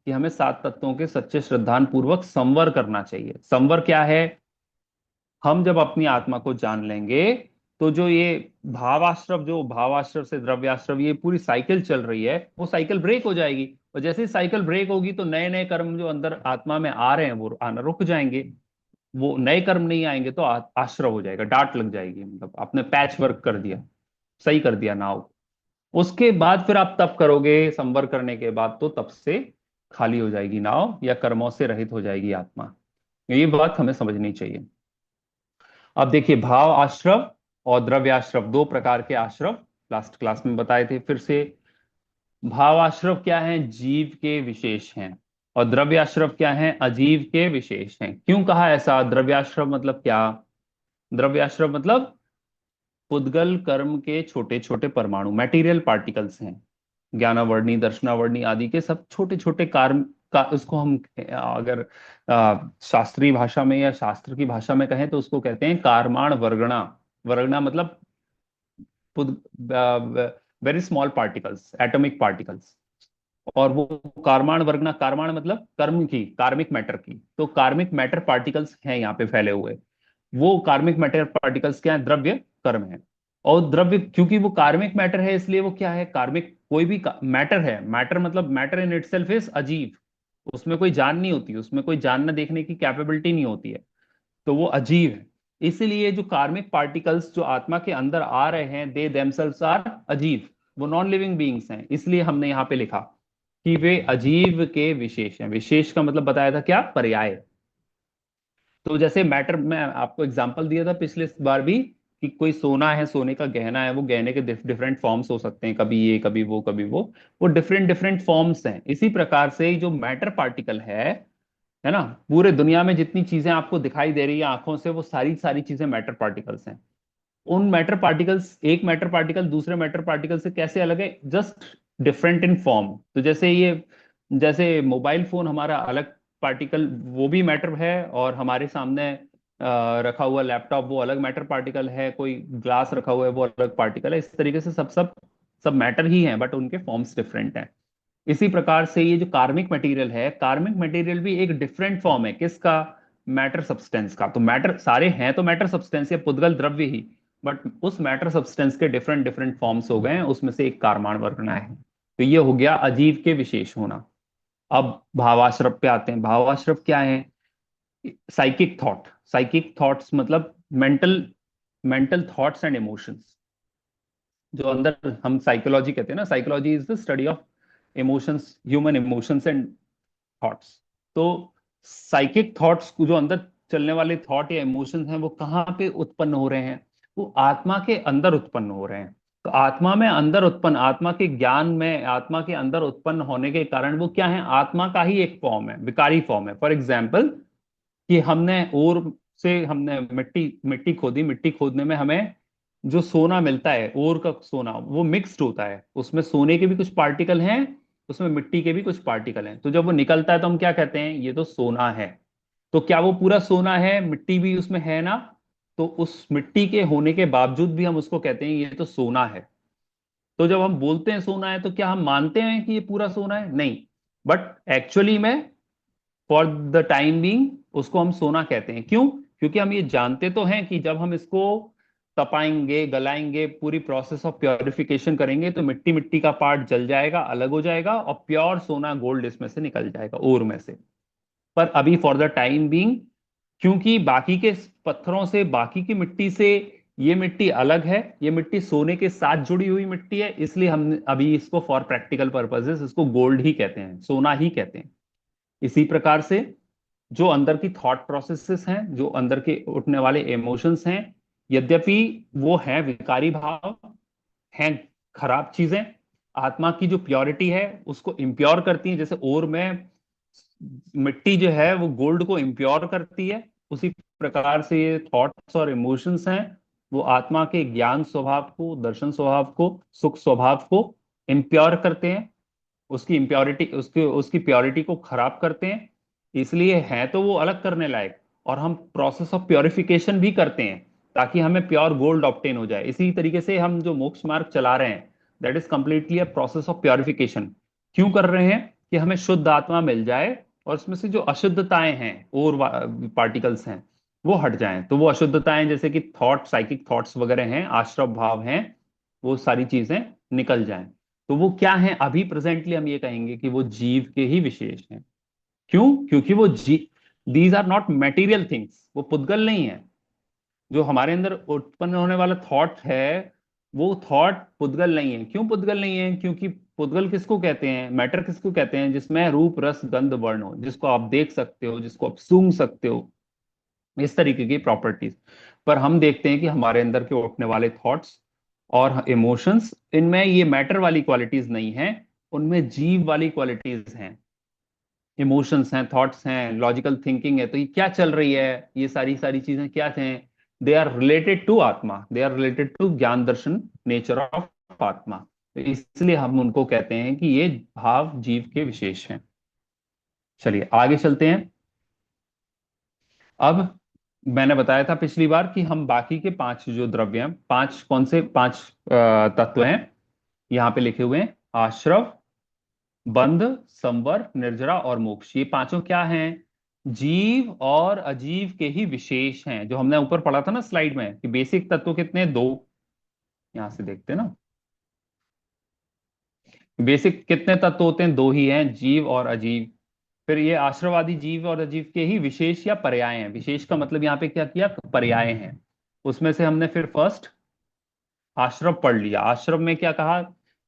कि हमें 7 तत्वों के सच्चे श्रद्धान पूर्वक संवर करना चाहिए। संवर क्या है? हम जब अपनी आत्मा को जान लेंगे तो जो ये भावाश्रव, जो भावाश्रव से द्रव्याश्रव, ये पूरी साइकिल चल रही है, वो साइकिल ब्रेक हो जाएगी। और जैसे ही साइकिल ब्रेक होगी तो नए नए कर्म जो अंदर आत्मा में आ रहे हैं वो आना रुक जाएंगे। वो नए कर्म नहीं आएंगे तो आश्रव हो जाएगा, डांट लग जाएगी, मतलब आपने पैच वर्क कर दिया, सही कर दिया नाव। उसके बाद फिर आप तप करोगे, संवर करने के बाद तो तप से खाली हो जाएगी नाव, या कर्मों से रहित हो जाएगी आत्मा। ये बात हमें समझनी चाहिए। अब देखिए, भाव आश्रव और द्रव्य आश्रव, दो प्रकार के आश्रव लास्ट क्लास में बताए थे फिर से। भाव आश्रव क्या है? जीव के विशेष हैं। और द्रव्य आश्रव क्या है? अजीव के विशेष हैं। क्यों कहा ऐसा? द्रव्याश्रव मतलब क्या? द्रव्याश्रव मतलब पुद्गल कर्म के छोटे छोटे परमाणु, मटेरियल पार्टिकल्स हैं। ज्ञानावर्णी, दर्शनावर्णी आदि के सब छोटे छोटे कार्य का, उसको हम अगर शास्त्रीय भाषा में या शास्त्र की भाषा में कहें तो उसको कहते हैं कारमाण वर्गणा। वर्गणा मतलब very small particles, atomic particles. और वो कारमाण वर्गना, कारमाण मतलब कर्म की, कार्मिक मैटर की, तो कार्मिक मैटर पार्टिकल्स हैं यहाँ पे फैले हुए। वो कार्मिक मैटर पार्टिकल्स क्या है? द्रव्य कर्म है। और द्रव्य, क्योंकि वो कार्मिक मैटर है इसलिए वो क्या है? कार्मिक, कोई भी मैटर है, मैटर मतलब मैटर इन इटसेल्फ इज अजीब। उसमें कोई जान नहीं होती, उसमें कोई जानना देखने की कैपेबिलिटी नहीं होती है, तो वो अजीब है। इसलिए जो कार्मिक पार्टिकल्स जो आत्मा के अंदर आ रहे हैं, दे देमसेल्व्स आर अजीब, वो नॉन लिविंग बीइंग्स हैं। इसलिए हमने यहाँ पे लिखा कि वे अजीव के विशेष हैं। विशेष का मतलब बताया था क्या? पर्याय। तो जैसे मैटर में आपको एग्जांपल दिया था पिछले बार भी, कि कोई सोना है, सोने का गहना है, वो गहने के डिफरेंट फॉर्म्स हो सकते हैं, कभी ये कभी वो कभी वो डिफरेंट डिफरेंट फॉर्म्स हैं। इसी प्रकार से जो मैटर पार्टिकल है ना, पूरे दुनिया में जितनी चीजें आपको दिखाई दे रही है आंखों से, वो सारी सारी चीजें मैटर पार्टिकल्स हैं। उन मैटर पार्टिकल्स, एक मैटर पार्टिकल दूसरे मैटर पार्टिकल से कैसे अलग है? Just different in form. तो जैसे ये, जैसे मोबाइल फोन हमारा अलग पार्टिकल, वो भी मैटर है, और हमारे सामने रखा हुआ लैपटॉप वो अलग मैटर पार्टिकल है, कोई ग्लास रखा हुआ है वो अलग पार्टिकल है। इस तरीके से सब सब सब मैटर ही हैं, बट उनके फॉर्म्स डिफरेंट हैं। इसी प्रकार से ये जो कार्मिक मटेरियल है, कार्मिक मटेरियल भी एक डिफरेंट फॉर्म है। किसका? मैटर सब्सटेंस का। तो मैटर सारे हैं तो मैटर सब्सटेंस या पुद्गल द्रव्य ही, बट उस मैटर सब्सटेंस के डिफरेंट डिफरेंट फॉर्म्स हो गए हैं, उसमें से एक कारमान वर्णना है। तो ये हो गया अजीव के विशेष होना। अब भावाश्रव पे आते हैं। भावाश्रव क्या है? Psychic thought. साइकिक थॉट्स मतलब mental, mental thoughts and emotions. जो अंदर हम साइकोलॉजी कहते हैं ना, psychology is the study of emotions, human emotions and thoughts. तो साइकिक थॉट्स, जो अंदर चलने वाले थॉट या इमोशंस हैं, वो कहाँ पे उत्पन्न हो रहे हैं? वो आत्मा के अंदर उत्पन्न हो रहे हैं। तो आत्मा में अंदर उत्पन्न, आत्मा के ज्ञान में, आत्मा के अंदर उत्पन्न होने के कारण वो क्या है? आत्मा का ही एक फॉर्म है, विकारी फॉर्म है। फॉर एग्जाम्पल, कि हमने और से हमने मिट्टी मिट्टी खोदी, मिट्टी खोदने में हमें जो सोना मिलता है, और का सोना, वो मिक्स्ड होता है। उसमें सोने के भी कुछ पार्टिकल हैं, उसमें मिट्टी के भी कुछ पार्टिकल हैं। तो जब वो निकलता है तो हम क्या कहते हैं? ये तो सोना है। तो क्या वो पूरा सोना है? मिट्टी भी उसमें है ना। तो उस मिट्टी के होने के बावजूद भी हम उसको कहते हैं ये तो सोना है। तो जब हम बोलते हैं सोना है, तो क्या हम मानते हैं कि ये पूरा सोना है? नहीं। बट एक्चुअली में, फॉर द टाइम बीइंग, उसको हम सोना कहते हैं। क्यों? क्योंकि हम ये जानते तो हैं कि जब हम इसको तपाएंगे, गलाएंगे, पूरी प्रोसेस ऑफ प्योरिफिकेशन करेंगे, तो मिट्टी मिट्टी का पार्ट जल जाएगा, अलग हो जाएगा, और प्योर सोना गोल्ड इसमें से निकल जाएगा, ओर में से। पर अभी फॉर द टाइम बीइंग, क्योंकि बाकी के पत्थरों से, बाकी की मिट्टी से ये मिट्टी अलग है, ये मिट्टी सोने के साथ जुड़ी हुई मिट्टी है, इसलिए हम अभी इसको फॉर प्रैक्टिकल पर्पसेस इसको गोल्ड ही कहते हैं, सोना ही कहते हैं। इसी प्रकार से जो अंदर की थॉट प्रोसेसेस हैं, जो अंदर के उठने वाले इमोशंस हैं, यद्यपि वो हैं विकारी भाव, हैं खराब चीजें, आत्मा की जो प्योरिटी है उसको इम्प्योर करती हैं। जैसे ओर में मिट्टी जो है वो गोल्ड को इम्प्योर करती है, उसी प्रकार से ये थॉट्स और इमोशंस हैं, वो आत्मा के ज्ञान स्वभाव को, दर्शन स्वभाव को, सुख स्वभाव को इम्प्योर करते हैं, उसकी इम्प्योरिटी, उसकी उसकी प्योरिटी को खराब करते हैं। इसलिए हैं तो वो अलग करने लायक, और हम प्रोसेस ऑफ प्योरिफिकेशन भी करते हैं ताकि हमें प्योर गोल्ड ऑब्टेन हो जाए। इसी तरीके से हम जो मोक्ष मार्ग चला रहे हैं, that is completely a process of purification. क्यों कर रहे हैं? कि हमें शुद्ध आत्मा मिल जाए, और उसमें से जो अशुद्धताएं हैं और पार्टिकल्स हैं वो हट जाएं। तो वो अशुद्धताएं जैसे कि थॉट, साइकिक थॉट्स वगैरह हैं, आश्रव भाव हैं, वो सारी चीजें निकल जाएं। तो वो क्या है, अभी प्रेजेंटली हम ये कहेंगे कि वो जीव के ही विशेष हैं। क्यों? क्योंकि वो जी these are not material things, वो पुद्गल नहीं है। जो हमारे अंदर उत्पन्न होने वाला थॉट है, वो थॉट पुद्गल नहीं है। क्यों पुद्गल नहीं है? क्योंकि पुद्गल किसको कहते हैं, मैटर किसको कहते हैं, जिसमें रूप रस गंध वर्ण हो, जिसको आप देख सकते हो, जिसको आप सूंघ सकते हो, इस तरीके की प्रॉपर्टीज। पर हम देखते हैं कि हमारे अंदर के उठने वाले थॉट्स और इमोशंस, इनमें ये मैटर वाली क्वालिटीज नहीं है, उनमें जीव वाली क्वालिटीज हैं। इमोशंस हैं, थॉट्स हैं, लॉजिकल थिंकिंग है। तो ये क्या चल रही है, ये सारी सारी चीजें क्या हैं? दे आर रिलेटेड टू आत्मा, दे आर रिलेटेड टू ज्ञान दर्शन नेचर ऑफ आत्मा। तो इसलिए हम उनको कहते हैं कि ये भाव जीव के विशेष हैं। चलिए आगे चलते हैं। अब मैंने बताया था पिछली बार कि हम बाकी के पांच जो द्रव्य हैं, पांच कौन से पांच तत्व हैं, यहां पे लिखे हुए हैं। आश्रव, बंध, संवर, निर्जरा और मोक्ष, ये पांचों क्या हैं? जीव और अजीव के ही विशेष हैं। जो हमने ऊपर पढ़ा था ना स्लाइड में कि बेसिक तत्व कितने हैं? दो। यहां से देखते हैं ना, बेसिक कितने तत्व होते हैं? दो ही हैं, जीव और अजीव। फिर ये आश्रवादी जीव और अजीव के ही विशेष या पर्याय हैं। विशेष का मतलब यहाँ पे क्या किया, पर्याय हैं। उसमें से हमने फिर फर्स्ट आश्रव पढ़ लिया। आश्रव में क्या कहा,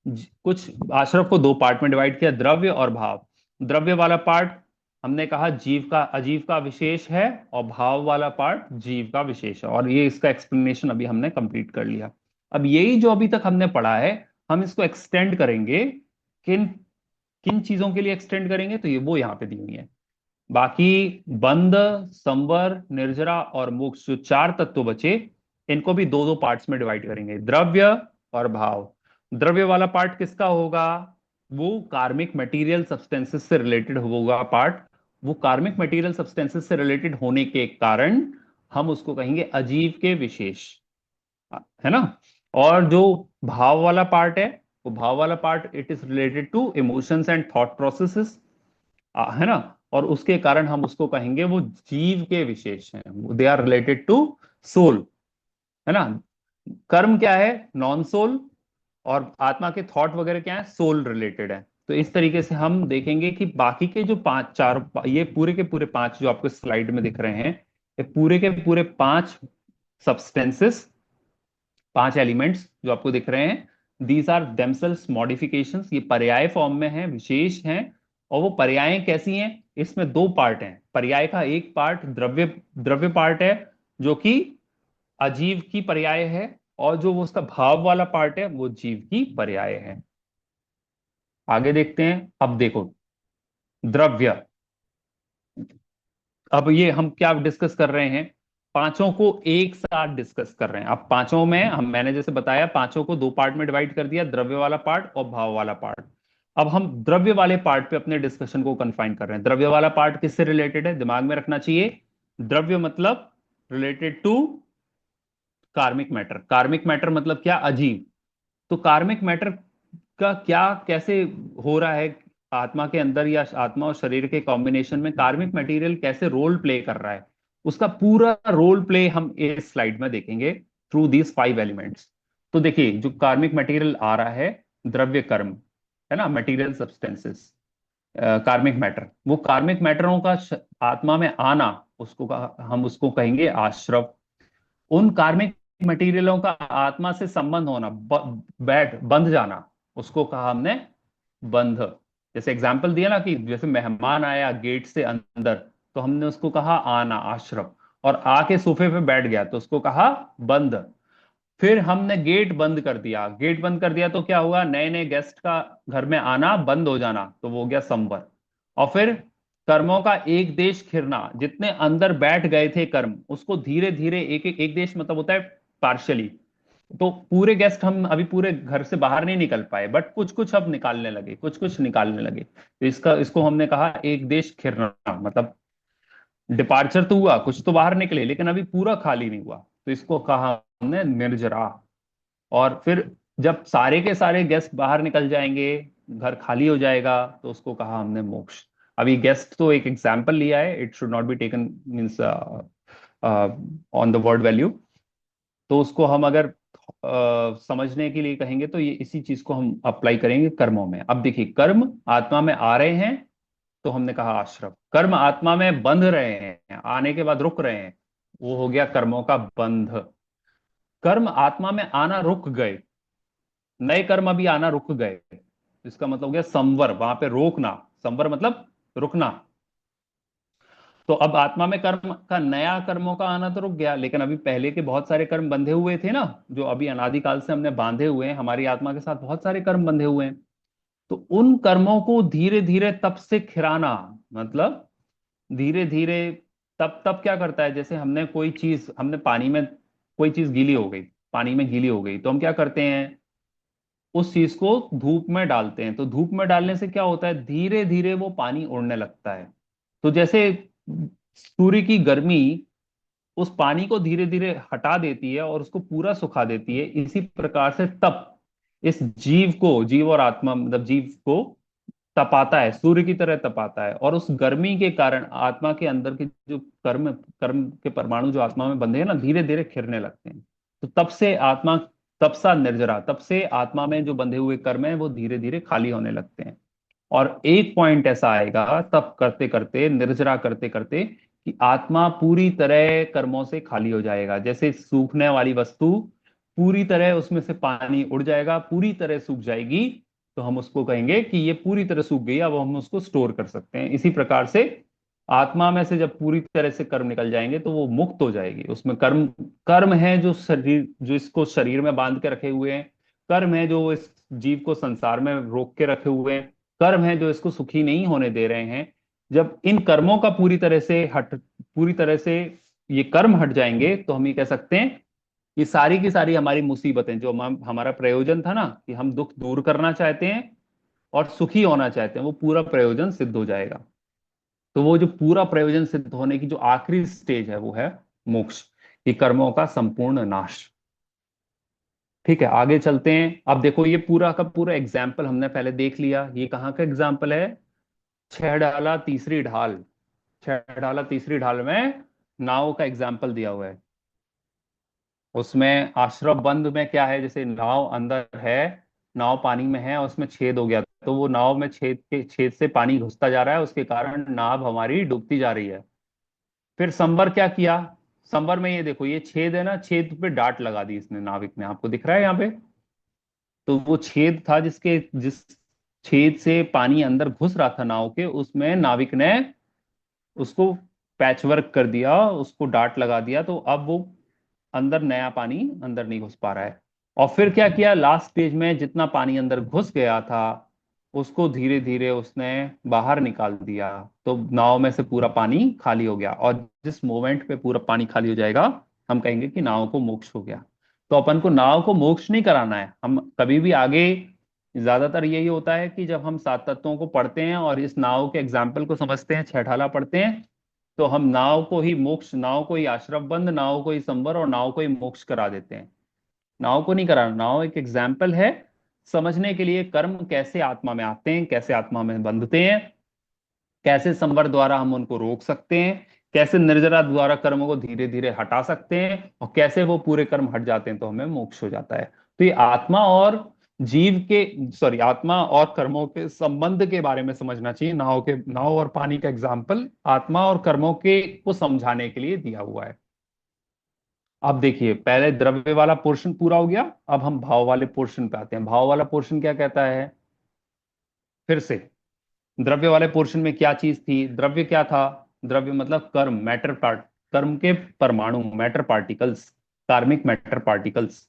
कुछ आश्रव को दो पार्ट में डिवाइड किया, द्रव्य और भाव। द्रव्य वाला पार्ट हमने कहा जीव का अजीव का विशेष है, और भाव वाला पार्ट जीव का विशेष है। और ये इसका एक्सप्लेनेशन अभी हमने कंप्लीट कर लिया। अब यही जो अभी तक हमने पढ़ा है, हम इसको एक्सटेंड करेंगे। किन किन चीजों के लिए एक्सटेंड करेंगे, तो ये वो यहाँ पे दी हुई है। बाकी बंध, संवर, निर्जरा और मोक्ष, जो चार तत्व बचे, इनको भी दो दो पार्ट्स में डिवाइड करेंगे, द्रव्य और भाव। द्रव्य वाला पार्ट किसका होगा? वो कार्मिक मटेरियल सब्सटेंसेस से रिलेटेड होगा पार्ट। वो कार्मिक मटेरियल सब्सटेंसेस से रिलेटेड होने के कारण हम उसको कहेंगे अजीव के विशेष, है ना। और जो भाव वाला पार्ट है, वो भाव वाला part it is related to emotions and thought processes, है ना। और उसके कारण हम उसको कहेंगे वो जीव के विशेष हैं, they are related to soul, है ना। कर्म क्या है? Non soul. और आत्मा के थॉट वगैरह क्या है? सोल रिलेटेड है। तो इस तरीके से हम देखेंगे कि बाकी के जो पांच चार, ये पूरे के पूरे पांच जो आपको स्लाइड में दिख रहे हैं, ये पूरे के पूरे पांच सब्सटेंसेस, पांच एलिमेंट्स जो आपको दिख रहे हैं, दीज आर देमसेल्स मॉडिफिकेशंस, ये पर्याय फॉर्म में हैं, विशेष हैं। और वो पर्याय कैसी हैं? इसमें दो पार्ट हैं। पर्याय का एक पार्ट द्रव्य द्रव्य पार्ट है, जो कि अजीव की पर्याय है। और जो वो उसका भाव वाला पार्ट है, वो जीव की पर्याय है। आगे देखते हैं। अब देखो, द्रव्य, अब ये हम क्या डिस्कस कर रहे हैं? पांचों को एक साथ डिस्कस कर रहे हैं। अब पांचों में हम, मैंने जैसे बताया, पांचों को दो पार्ट में डिवाइड कर दिया, द्रव्य वाला पार्ट और भाव वाला पार्ट। अब हम द्रव्य वाले पार्ट पे अपने डिस्कशन को कंफाइन कर रहे हैं। द्रव्य वाला पार्ट किससे रिलेटेड है, दिमाग में रखना चाहिए। द्रव्य मतलब रिलेटेड टू कार्मिक मैटर। कार्मिक मैटर मतलब क्या? अजीव। तो कार्मिक मैटर का क्या, कैसे हो रहा है आत्मा के अंदर, या आत्मा और शरीर के कॉम्बिनेशन में कार्मिक मटेरियल कैसे रोल प्ले कर रहा है, उसका पूरा रोल प्ले हम इस स्लाइड में देखेंगे थ्रू दीज फाइव एलिमेंट्स। तो देखिए, जो कार्मिक मटेरियल आ रहा है, द्रव्य कर्म, है ना, मटेरियल सब्सटेंसेस, कार्मिक मैटर, वो कार्मिक मैटरों का आत्मा में आना, उसको हम उसको कहेंगे आश्रव। उन कार्मिक मटेरियलों का आत्मा से संबंध होना, बैठ बंध जाना, उसको कहा हमने बंध। जैसे एग्जांपल दिया ना कि जैसे मेहमान आया गेट से अंदर, तो हमने उसको कहा आना, आश्रव। और आके सोफे पे बैठ गया, तो उसको कहा बंध। फिर हमने गेट बंद कर दिया, गेट बंद कर दिया तो क्या हुआ, नए नए गेस्ट का घर में आना बंद हो जाना, तो वो हो गया संवर। और फिर कर्मों का एक देश खिरना, जितने अंदर बैठ गए थे कर्म, उसको धीरे धीरे एक एक, एक देश मतलब होता है पार्शियली। तो पूरे गेस्ट हम अभी पूरे घर से बाहर नहीं निकल पाए, बट कुछ कुछ अब निकालने लगे, कुछ कुछ निकालने लगे। तो इसको हमने कहा एक देश खिरना, मतलब डिपार्चर तो हुआ, कुछ तो बाहर निकले, लेकिन अभी पूरा खाली नहीं हुआ। तो इसको कहा हमने निर्जरा। और फिर जब सारे के सारे गेस्ट बाहर निकल जाएंगे, घर खाली हो जाएगा, तो उसको कहा हमने मोक्ष। अभी गेस्ट तो एक एग्जाम्पल लिया है, it should not be taken means on the word value. तो उसको हम अगर समझने के लिए कहेंगे तो ये इसी चीज को हम अप्लाई करेंगे कर्मों में। अब देखिए, कर्म आत्मा में आ रहे हैं तो हमने कहा आश्रव, कर्म आत्मा में बंध रहे हैं, आने के बाद रुक रहे हैं, वो हो गया कर्मों का बंध। कर्म आत्मा में आना रुक गए, नए कर्म अभी आना रुक गए, इसका मतलब हो गया संवर, वहां पे रोकना। संवर मतलब रुकना। तो अब आत्मा में कर्म का, नया कर्मों का आना तो रुक गया, लेकिन अभी पहले के बहुत सारे कर्म बंधे हुए थे ना, जो अभी अनादिकाल से हमने बांधे हुए हैं, हमारी आत्मा के साथ बहुत सारे कर्म बंधे हुए हैं। तो उन कर्मों को धीरे धीरे तप से खिराना, मतलब धीरे धीरे। तप तप क्या करता है, जैसे हमने कोई चीज, हमने पानी में कोई चीज गीली हो गई, पानी में गीली हो गई, तो हम क्या करते हैं, उस चीज को धूप में डालते हैं। तो धूप में डालने से क्या होता है, धीरे धीरे वो पानी उड़ने लगता है। तो जैसे सूर्य की गर्मी उस पानी को धीरे धीरे हटा देती है और उसको पूरा सुखा देती है, इसी प्रकार से तप इस जीव को, जीव और आत्मा मतलब जीव को तपाता है, सूर्य की तरह तपाता है। और उस गर्मी के कारण आत्मा के अंदर के जो कर्म कर्म के परमाणु जो आत्मा में बंधे हैं ना, धीरे धीरे खिरने लगते हैं। तो तब से आत्मा, तपसा निर्जरा, तब से आत्मा में जो बंधे हुए कर्म है वो धीरे धीरे खाली होने लगते हैं। और एक पॉइंट ऐसा आएगा तप करते करते, निर्जरा करते करते, कि आत्मा पूरी तरह कर्मों से खाली हो जाएगा। जैसे सूखने वाली वस्तु पूरी तरह, उसमें से पानी उड़ जाएगा, पूरी तरह सूख जाएगी, तो हम उसको कहेंगे कि ये पूरी तरह सूख गई, अब हम उसको स्टोर कर सकते हैं। इसी प्रकार से आत्मा में से जब पूरी तरह से कर्म निकल जाएंगे तो वो मुक्त हो जाएगी। उसमें कर्म, कर्म है जो शरीर, जो इसको शरीर में बांध के रखे हुए हैं, कर्म है जो इस जीव को संसार में रोक के रखे हुए हैं, कर्म है जो इसको सुखी नहीं होने दे रहे हैं। जब इन कर्मों का पूरी तरह से ये कर्म हट जाएंगे, तो हम ये कह सकते हैं ये सारी की सारी हमारी मुसीबतें, जो हमारा प्रयोजन था ना कि हम दुख दूर करना चाहते हैं और सुखी होना चाहते हैं, वो पूरा प्रयोजन सिद्ध हो जाएगा। तो वो जो पूरा प्रयोजन सिद्ध होने की जो आखिरी स्टेज है वो है मोक्ष, ये कर्मों का संपूर्ण नाश। ठीक है, आगे चलते हैं। अब देखो, ये पूरा का पूरा एग्जाम्पल हमने पहले देख लिया। ये कहाँ का एग्जाम्पल है, छह डाला तीसरी ढाल। छह डाला तीसरी ढाल में नाव का एग्जाम्पल दिया हुआ है। उसमें आश्रम बंद में क्या है, जैसे नाव अंदर है, नाव पानी में है और उसमें छेद हो गया, तो वो नाव में छेद से पानी घुसता जा रहा है, उसके कारण नाव हमारी डूबती जा रही है। फिर संवर क्या किया, संवर में ये देखो, ये छेद है ना, छेद पे डांट लगा दी इसने, नाविक ने, आपको दिख रहा है यहाँ पे। तो वो छेद था जिस छेद से पानी अंदर घुस रहा था नाव के, उसमें नाविक ने उसको पैचवर्क कर दिया, उसको डार्ट लगा दिया, तो अब वो अंदर नया पानी अंदर नहीं घुस पा रहा है। और फिर क्या किया, लास्ट स्टेज में जितना पानी अंदर घुस गया था उसको धीरे धीरे उसने बाहर निकाल दिया, तो नाव में से पूरा पानी खाली हो गया। और जिस मोमेंट पे पूरा पानी खाली हो जाएगा, हम कहेंगे कि नाव को मोक्ष हो गया। तो अपन को नाव को मोक्ष नहीं कराना है, हम कभी भी आगे, ज्यादातर यही होता है कि जब हम सात तत्वों को पढ़ते हैं और इस नाव के एग्जाम्पल को समझते हैं, छठाला पढ़ते हैं, तो हम नाव को ही मोक्ष, नाव को ही आश्रम बंद, नाव को ही संवर और नाव को ही मोक्ष करा देते हैं। नाव को नहीं कराना, नाव एक एग्जाम्पल है समझने के लिए, कर्म कैसे आत्मा में आते हैं, कैसे आत्मा में बंधते हैं, कैसे संवर द्वारा हम उनको रोक सकते हैं, कैसे निर्जरा द्वारा कर्मों को धीरे धीरे हटा सकते हैं, और कैसे वो पूरे कर्म हट जाते हैं तो हमें मोक्ष हो जाता है। तो ये आत्मा और जीव के, सॉरी, आत्मा और कर्मों के संबंध के बारे में समझना चाहिए। नाव और पानी का एग्जाम्पल आत्मा और कर्मों के को समझाने के लिए दिया हुआ है। अब देखिए, पहले द्रव्य वाला पोर्शन पूरा हो गया, अब हम भाव वाले पोर्शन पे आते हैं। भाव वाला पोर्शन क्या कहता है, फिर से, द्रव्य वाले पोर्शन में क्या चीज थी, द्रव्य क्या था, द्रव्य मतलब कर्म, मैटर पार्ट, कर्म के परमाणु, मैटर पार्टिकल्स, कार्मिक मैटर पार्टिकल्स।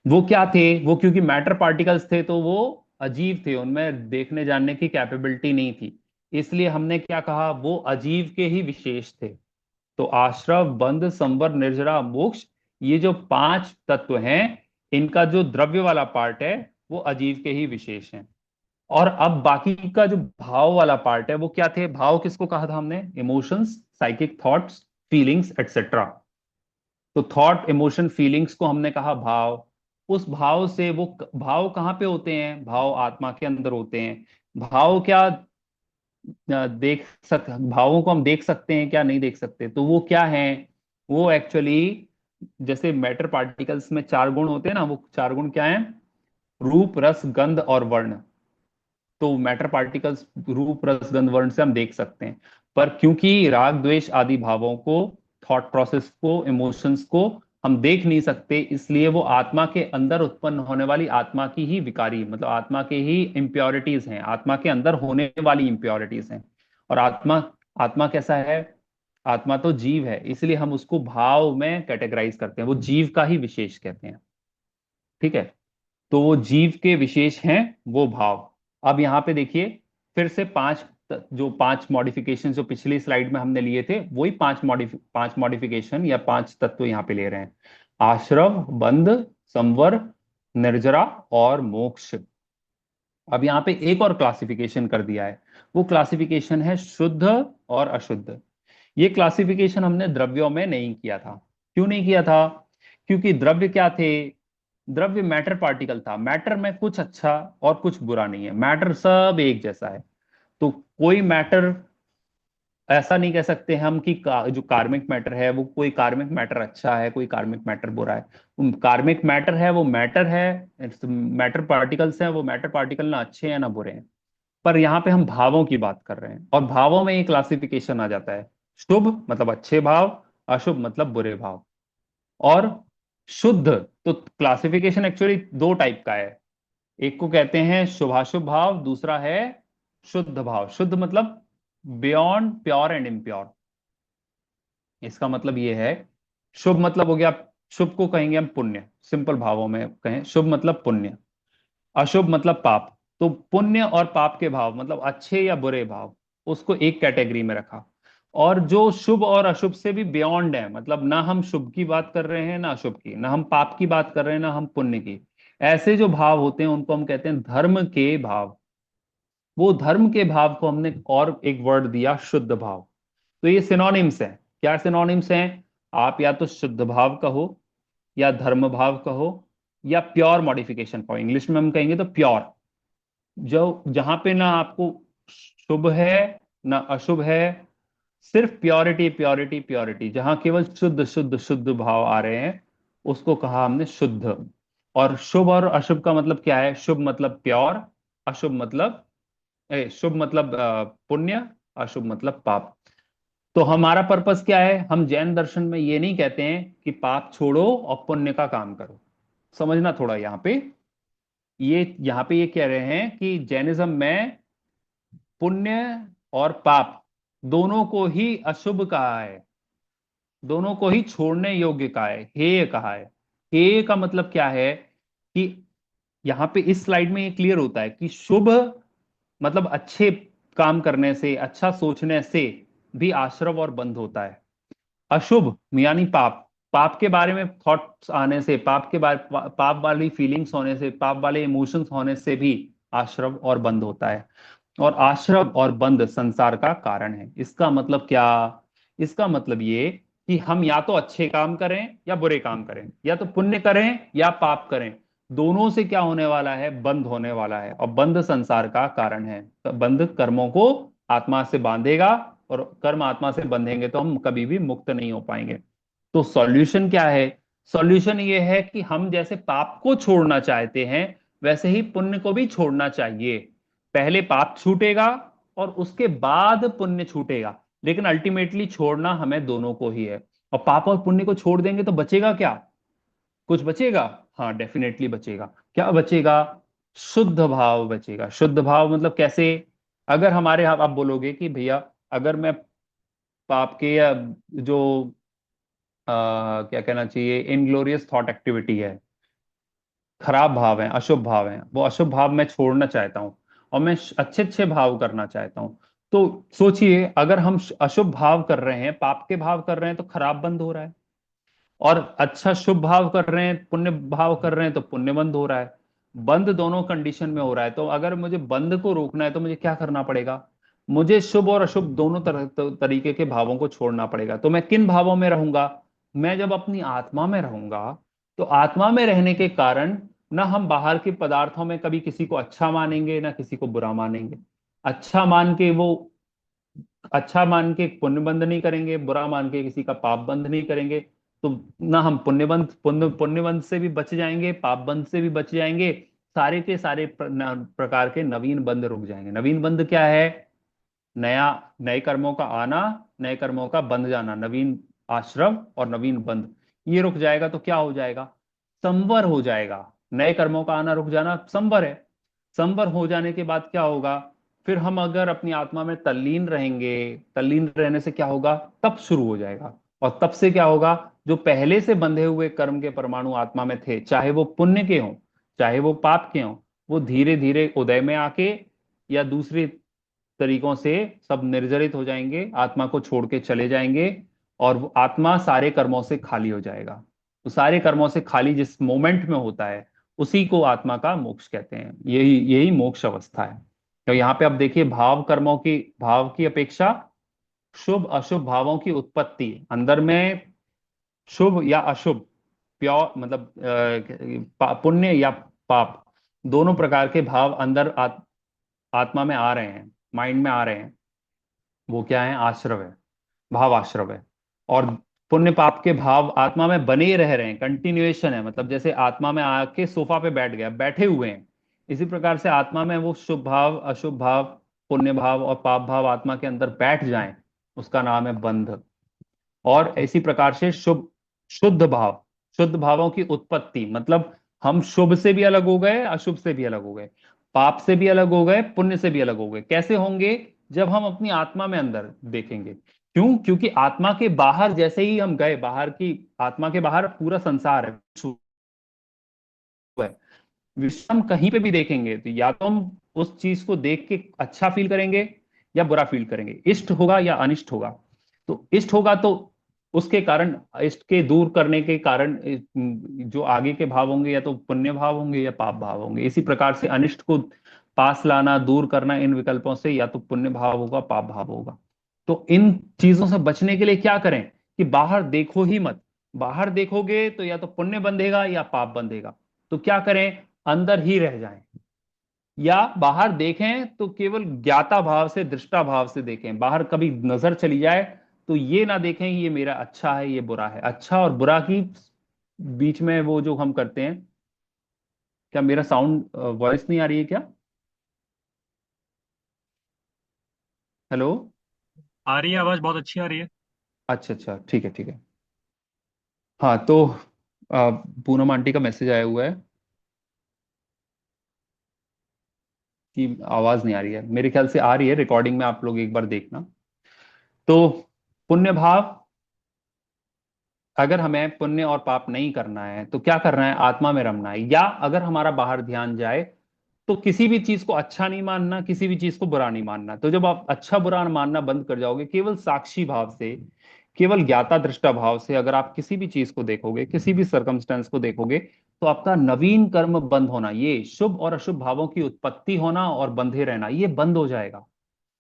वो क्या थे, वो क्योंकि मैटर पार्टिकल्स थे तो वो अजीब थे, उनमें देखने जानने की कैपेबिलिटी नहीं थी, इसलिए हमने क्या कहा, वो अजीव के ही विशेष थे। तो आश्रव बंध संवर निर्जरा मोक्ष, ये जो पांच तत्व हैं, इनका जो द्रव्य वाला पार्ट है वो अजीव के ही विशेष हैं। और अब बाकी का जो भाव वाला पार्ट है वो क्या थे, भाव किसको कहा था हमने, emotions, psychic thoughts, feelings etcetera. तो थॉट, इमोशन, फीलिंग्स को हमने कहा भाव। उस भाव से वो भाव कहाँ पे होते हैं, भाव आत्मा के अंदर होते हैं। भाव क्या, भावों को हम देख सकते हैं क्या, नहीं देख सकते, तो वो क्या है, वो एक्चुअली जैसे मैटर पार्टिकल्स में चार गुण होते हैं ना, वो चार गुण क्या हैं? रूप, रस, गंध और वर्ण। तो मैटर पार्टिकल्स रूप, रस, गंध, वर्ण से हम देख सकते हैं। पर क्योंकि राग, द्वेष आदि भावों को, थॉट प्रोसेस को, इमोशंस को हम देख नहीं सकते, इसलिए वो आत्मा के अंदर उत्पन्न होने वाली आत्मा की ही विकारी, मतलब आत्मा के ही इम्प्योरिटीज हैं, आत्मा के अंदर होने वाली इम्प्योरिटीज हैं। और आत्मा, आत्मा कैसा है? आत्मा तो जीव है, इसलिए हम उसको भाव में कैटेगराइज करते हैं, वो जीव का ही विशेष कहते हैं। ठीक है। तो वो जीव के विशेष हैं वो भाव। अब यहाँ पे देखिए, फिर से जो पांच मॉडिफिकेशन जो पिछली स्लाइड में हमने लिए थे, वही पांच मॉडिफिकेशन या पांच तत्व यहाँ पे ले रहे हैं। आश्रव, बंध, संवर, निर्जरा और मोक्ष। अब यहाँ पे एक और क्लासिफिकेशन कर दिया है, वो क्लासिफिकेशन है शुद्ध और अशुद्ध। ये क्लासिफिकेशन हमने द्रव्यों में नहीं किया था। क्यों नहीं किया था? क्योंकि द्रव्य क्या थे? द्रव्य मैटर पार्टिकल था। मैटर में कुछ अच्छा और कुछ बुरा नहीं है, मैटर सब एक जैसा है। तो कोई मैटर, ऐसा नहीं कह सकते हम कि जो कार्मिक मैटर है वो, कोई कार्मिक मैटर अच्छा है, कोई कार्मिक मैटर बुरा है। कार्मिक मैटर है वो मैटर है, मैटर पार्टिकल्स हैं वो मैटर पार्टिकल, ना अच्छे हैं ना बुरे हैं। पर यहाँ पे हम भावों की बात कर रहे हैं, और भावों में एक क्लासिफिकेशन आ जाता है। शुभ मतलब अच्छे भाव, अशुभ मतलब बुरे भाव। और शुद्ध, तो क्लासिफिकेशन एक्चुअली दो टाइप का है। एक को कहते हैं शुभाशुभ भाव, दूसरा है शुद्ध भाव। शुद्ध मतलब बियॉन्ड प्योर एंड इम्प्योर। इसका मतलब ये है, शुभ मतलब हो गया, शुभ को कहेंगे हम पुण्य, सिंपल भावों में कहें, शुभ मतलब पुण्य, अशुभ मतलब पाप। तो पुण्य और पाप के भाव मतलब अच्छे या बुरे भाव, उसको एक कैटेगरी में रखा। और जो शुभ और अशुभ से भी बियॉन्ड है, मतलब ना हम शुभ की बात कर रहे हैं ना अशुभ की, ना हम पाप की बात कर रहे हैं ना हम पुण्य की, ऐसे जो भाव होते हैं उनको हम कहते हैं धर्म के भाव। वो धर्म के भाव को हमने और एक वर्ड दिया, शुद्ध भाव। तो ये सिनोनिम्स है। क्या सिनोनिम्स हैं? आप या तो शुद्ध भाव कहो, या धर्म भाव कहो, या प्योर मॉडिफिकेशन कहो। इंग्लिश में हम कहेंगे तो प्योर। जो जहां पे ना आपको शुभ है ना अशुभ है, सिर्फ प्योरिटी प्योरिटी प्योरिटी, जहां केवल शुद्ध शुद्ध शुद्ध भाव आ रहे हैं, उसको कहा हमने शुद्ध। और शुभ और अशुभ का मतलब क्या है? शुभ मतलब प्योर, अशुभ मतलब शुभ मतलब पुण्य, अशुभ मतलब पाप। तो हमारा पर्पस क्या है? हम जैन दर्शन में ये नहीं कहते हैं कि पाप छोड़ो और पुण्य का काम करो। समझना थोड़ा यहाँ पे, ये कह रहे हैं कि जैनिज्म में पुण्य और पाप दोनों को ही अशुभ कहा है, दोनों को ही छोड़ने योग्य कहा है, हेय कहा है। हेय का मतलब क्या है? कि यहाँ पे इस स्लाइड में ये क्लियर होता है कि शुभ मतलब अच्छे काम करने से, अच्छा सोचने से भी आश्रव और बंध होता है। अशुभ यानी पाप, पाप के बारे में थॉट्स आने से, पाप के बारे, पाप वाली फीलिंग्स होने से, पाप वाले इमोशंस होने से भी आश्रव और बंध होता है। और आश्रव और बंध संसार का कारण है। इसका मतलब क्या? इसका मतलब ये कि हम या तो अच्छे काम करें या बुरे काम करें, या तो पुण्य करें या पाप करें, दोनों से क्या होने वाला है? बंध होने वाला है। और बंध संसार का कारण है। तो बंध कर्मों को आत्मा से बांधेगा, और कर्म आत्मा से बंधेंगे तो हम कभी भी मुक्त नहीं हो पाएंगे। तो सॉल्यूशन क्या है? सॉल्यूशन ये है कि हम जैसे पाप को छोड़ना चाहते हैं, वैसे ही पुण्य को भी छोड़ना चाहिए। पहले पाप छूटेगा और उसके बाद पुण्य छूटेगा, लेकिन अल्टीमेटली छोड़ना हमें दोनों को ही है। और पाप और पुण्य को छोड़ देंगे तो बचेगा क्या? कुछ बचेगा? हाँ, डेफिनेटली बचेगा। क्या बचेगा? शुद्ध भाव बचेगा। शुद्ध भाव मतलब कैसे? अगर हमारे यहाँ आप बोलोगे कि भैया, अगर मैं पाप के या जो क्या कहना चाहिए, इनग्लोरियस थॉट एक्टिविटी है, खराब भाव है, अशुभ भाव है, वो अशुभ भाव मैं छोड़ना चाहता हूँ और मैं अच्छे अच्छे भाव करना चाहता हूँ। तो सोचिए, अगर हम अशुभ भाव कर रहे हैं, पाप के भाव कर रहे हैं, तो खराब बंद हो रहा है। और अच्छा शुभ भाव कर रहे हैं, पुण्य भाव कर रहे हैं, तो पुण्य बंद हो रहा है। बंद दोनों कंडीशन में हो रहा है। तो अगर मुझे बंद को रोकना है तो मुझे क्या करना पड़ेगा? मुझे शुभ और अशुभ दोनों तरीके के भावों को छोड़ना पड़ेगा। तो मैं किन भावों में रहूंगा? मैं जब अपनी आत्मा में रहूंगा, तो आत्मा में रहने के कारण ना हम बाहर के पदार्थों में कभी किसी को अच्छा मानेंगे ना किसी को बुरा मानेंगे। अच्छा मान के वो, अच्छा मान के पुण्य बंद नहीं करेंगे, बुरा मान के किसी का पाप बंद नहीं करेंगे। तो ना हम पुण्य बंध से भी बच जाएंगे, पाप बंध से भी बच जाएंगे, सारे के सारे प्रकार के नवीन बंध रुक जाएंगे। नवीन बंध क्या है? नया, नए कर्मों का आना, नए कर्मों का बंध जाना, नवीन आश्रम और नवीन बंध, ये रुक जाएगा तो क्या हो जाएगा? संवर हो जाएगा। नए कर्मों का आना रुक जाना संवर है। संवर हो जाने के बाद क्या होगा? फिर हम अगर अपनी आत्मा में तल्लीन रहेंगे, तल्लीन रहने से क्या होगा? तप शुरू हो जाएगा। और तब से क्या होगा? जो पहले से बंधे हुए कर्म के परमाणु आत्मा में थे, चाहे वो पुण्य के हों चाहे वो पाप के हों, वो धीरे धीरे उदय में आके या दूसरे तरीकों से सब निर्जरित हो जाएंगे, आत्मा को छोड़ के चले जाएंगे, और वो आत्मा सारे कर्मों से खाली हो जाएगा। तो सारे कर्मों से खाली जिस मोमेंट में होता है, उसी को आत्मा का मोक्ष कहते हैं। यही यही मोक्ष अवस्था है। तो यहाँ पे आप देखिए, भाव की अपेक्षा शुभ अशुभ भावों की उत्पत्ति अंदर में, शुभ या अशुभ, प्योर मतलब पुण्य या पाप, दोनों प्रकार के भाव अंदर आत्मा में आ रहे हैं, माइंड में आ रहे हैं। वो क्या है? आश्रव है, भाव आश्रव है। और पुण्य पाप के भाव आत्मा में बने ही रह रहे हैं, कंटिन्यूएशन है। मतलब जैसे आत्मा में आके सोफा पे बैठ गया, बैठे हुए हैं, इसी प्रकार से आत्मा में वो शुभ भाव अशुभ भाव, पुण्य भाव और पाप भाव आत्मा के अंदर बैठ जाएं, उसका नाम है बंध। और इसी प्रकार से शुद्ध भावों की उत्पत्ति, मतलब हम शुभ से भी अलग हो गए, अशुभ से भी अलग हो गए, पाप से भी अलग हो गए, पुण्य से भी अलग हो गए। कैसे होंगे? जब हम अपनी आत्मा में अंदर देखेंगे। क्यों? क्योंकि आत्मा के बाहर जैसे ही हम गए, बाहर की आत्मा के बाहर पूरा संसार है, है। विषय हम कहीं पे भी देखेंगे तो या तो हम उस चीज को देख के अच्छा फील करेंगे या बुरा फील करेंगे, इष्ट होगा या अनिष्ट होगा। तो इष्ट होगा तो उसके कारण, इष्ट के दूर करने के कारण जो आगे के भाव होंगे या तो पुण्य भाव होंगे या पाप भाव होंगे। इसी प्रकार से अनिष्ट को पास लाना, दूर करना, इन विकल्पों से या तो पुण्य भाव होगा, पाप भाव होगा। तो इन चीजों से बचने के लिए क्या करें? कि बाहर देखो ही मत। बाहर देखोगे तो या तो पुण्य बंधेगा या पाप बंधेगा। तो क्या करें? अंदर ही रह जाएं। या बाहर देखें तो केवल ज्ञाता भाव से, दृष्टा भाव से देखें। बाहर कभी नजर चली जाए तो ये ना देखें कि ये मेरा अच्छा है ये बुरा है। अच्छा और बुरा की बीच में वो जो हम करते हैं, क्या मेरा साउंड वॉइस नहीं आ रही है क्या? हेलो? आ रही है, आवाज बहुत अच्छी आ रही है। अच्छा अच्छा, ठीक है ठीक है। हाँ तो पूनम आंटी का मैसेज आया हुआ है कि आवाज नहीं आ रही है। मेरे ख्याल से आ रही है, रिकॉर्डिंग में आप लोग एक बार देखना। तो पुण्य भाव, अगर हमें पुण्य और पाप नहीं करना है तो क्या करना है? आत्मा में रमना है। या अगर हमारा बाहर ध्यान जाए तो किसी भी चीज को अच्छा नहीं मानना, किसी भी चीज को बुरा नहीं मानना। तो जब आप अच्छा बुरा मानना बंद कर जाओगे, केवल साक्षी भाव से, केवल ज्ञाता दृष्टा भाव से अगर आप किसी भी चीज को देखोगे, किसी भी सर्कमस्टेंस को देखोगे, तो आपका नवीन कर्म बंद होना, ये शुभ और अशुभ भावों की उत्पत्ति होना और बंधे रहना, ये बंद हो जाएगा।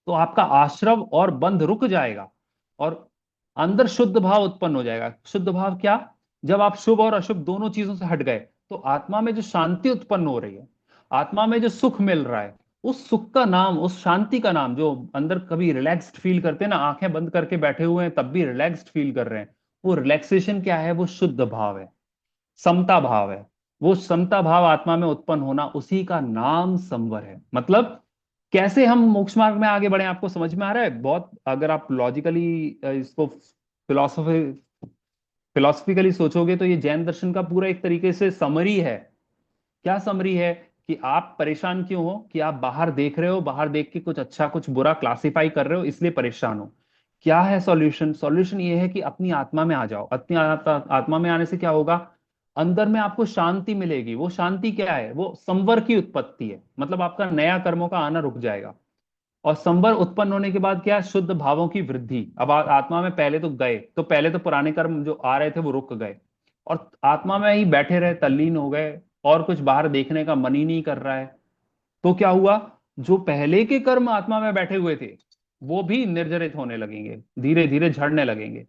तो आपका आश्रव और बंध रुक जाएगा और अंदर शुद्ध भाव उत्पन्न हो जाएगा। शुद्ध भाव क्या? जब आप शुभ और अशुभ दोनों चीजों से हट गए, तो आत्मा में जो शांति उत्पन्न हो रही है, आत्मा में जो सुख मिल रहा है, उस सुख का नाम, उस शांति का नाम, जो अंदर कभी रिलैक्स्ड फील करते हैं ना, आंखें बंद करके बैठे हुए हैं तब भी रिलैक्स्ड फील कर रहे हैं, वो रिलैक्सेशन क्या है? वो शुद्ध भाव है, समता भाव है। वो समता भाव आत्मा में उत्पन्न होना, उसी का नाम संवर है। मतलब कैसे हम मोक्ष मार्ग में आगे बढ़े, आपको समझ में आ रहा है? बहुत अगर आप लॉजिकली इसको फिलोसफी फिलोसफिकली सोचोगे तो ये जैन दर्शन का पूरा एक तरीके से समरी है। क्या समरी है? कि आप परेशान क्यों हो? कि आप बाहर देख रहे हो, बाहर देख के कुछ अच्छा कुछ बुरा क्लासिफाई कर रहे हो, इसलिए परेशान हो। क्या है सॉल्यूशन? सॉल्यूशन ये है कि अपनी आत्मा में आ जाओ। अपनी आत्मा में आने से क्या होगा? अंदर में आपको शांति मिलेगी। वो शांति क्या है? वो संवर की उत्पत्ति है। मतलब आपका नया कर्मों का आना रुक जाएगा। और संवर उत्पन्न होने के बाद क्या है? शुद्ध भावों की वृद्धि। अब आत्मा में पहले तो गए, तो पहले तो पुराने कर्म जो आ रहे थे वो रुक गए, और आत्मा में ही बैठे रहे, तल्लीन हो गए, और कुछ बाहर देखने का मन ही नहीं कर रहा है। तो क्या हुआ? जो पहले के कर्म आत्मा में बैठे हुए थे, वो भी निर्जरित होने लगेंगे, धीरे धीरे झड़ने लगेंगे।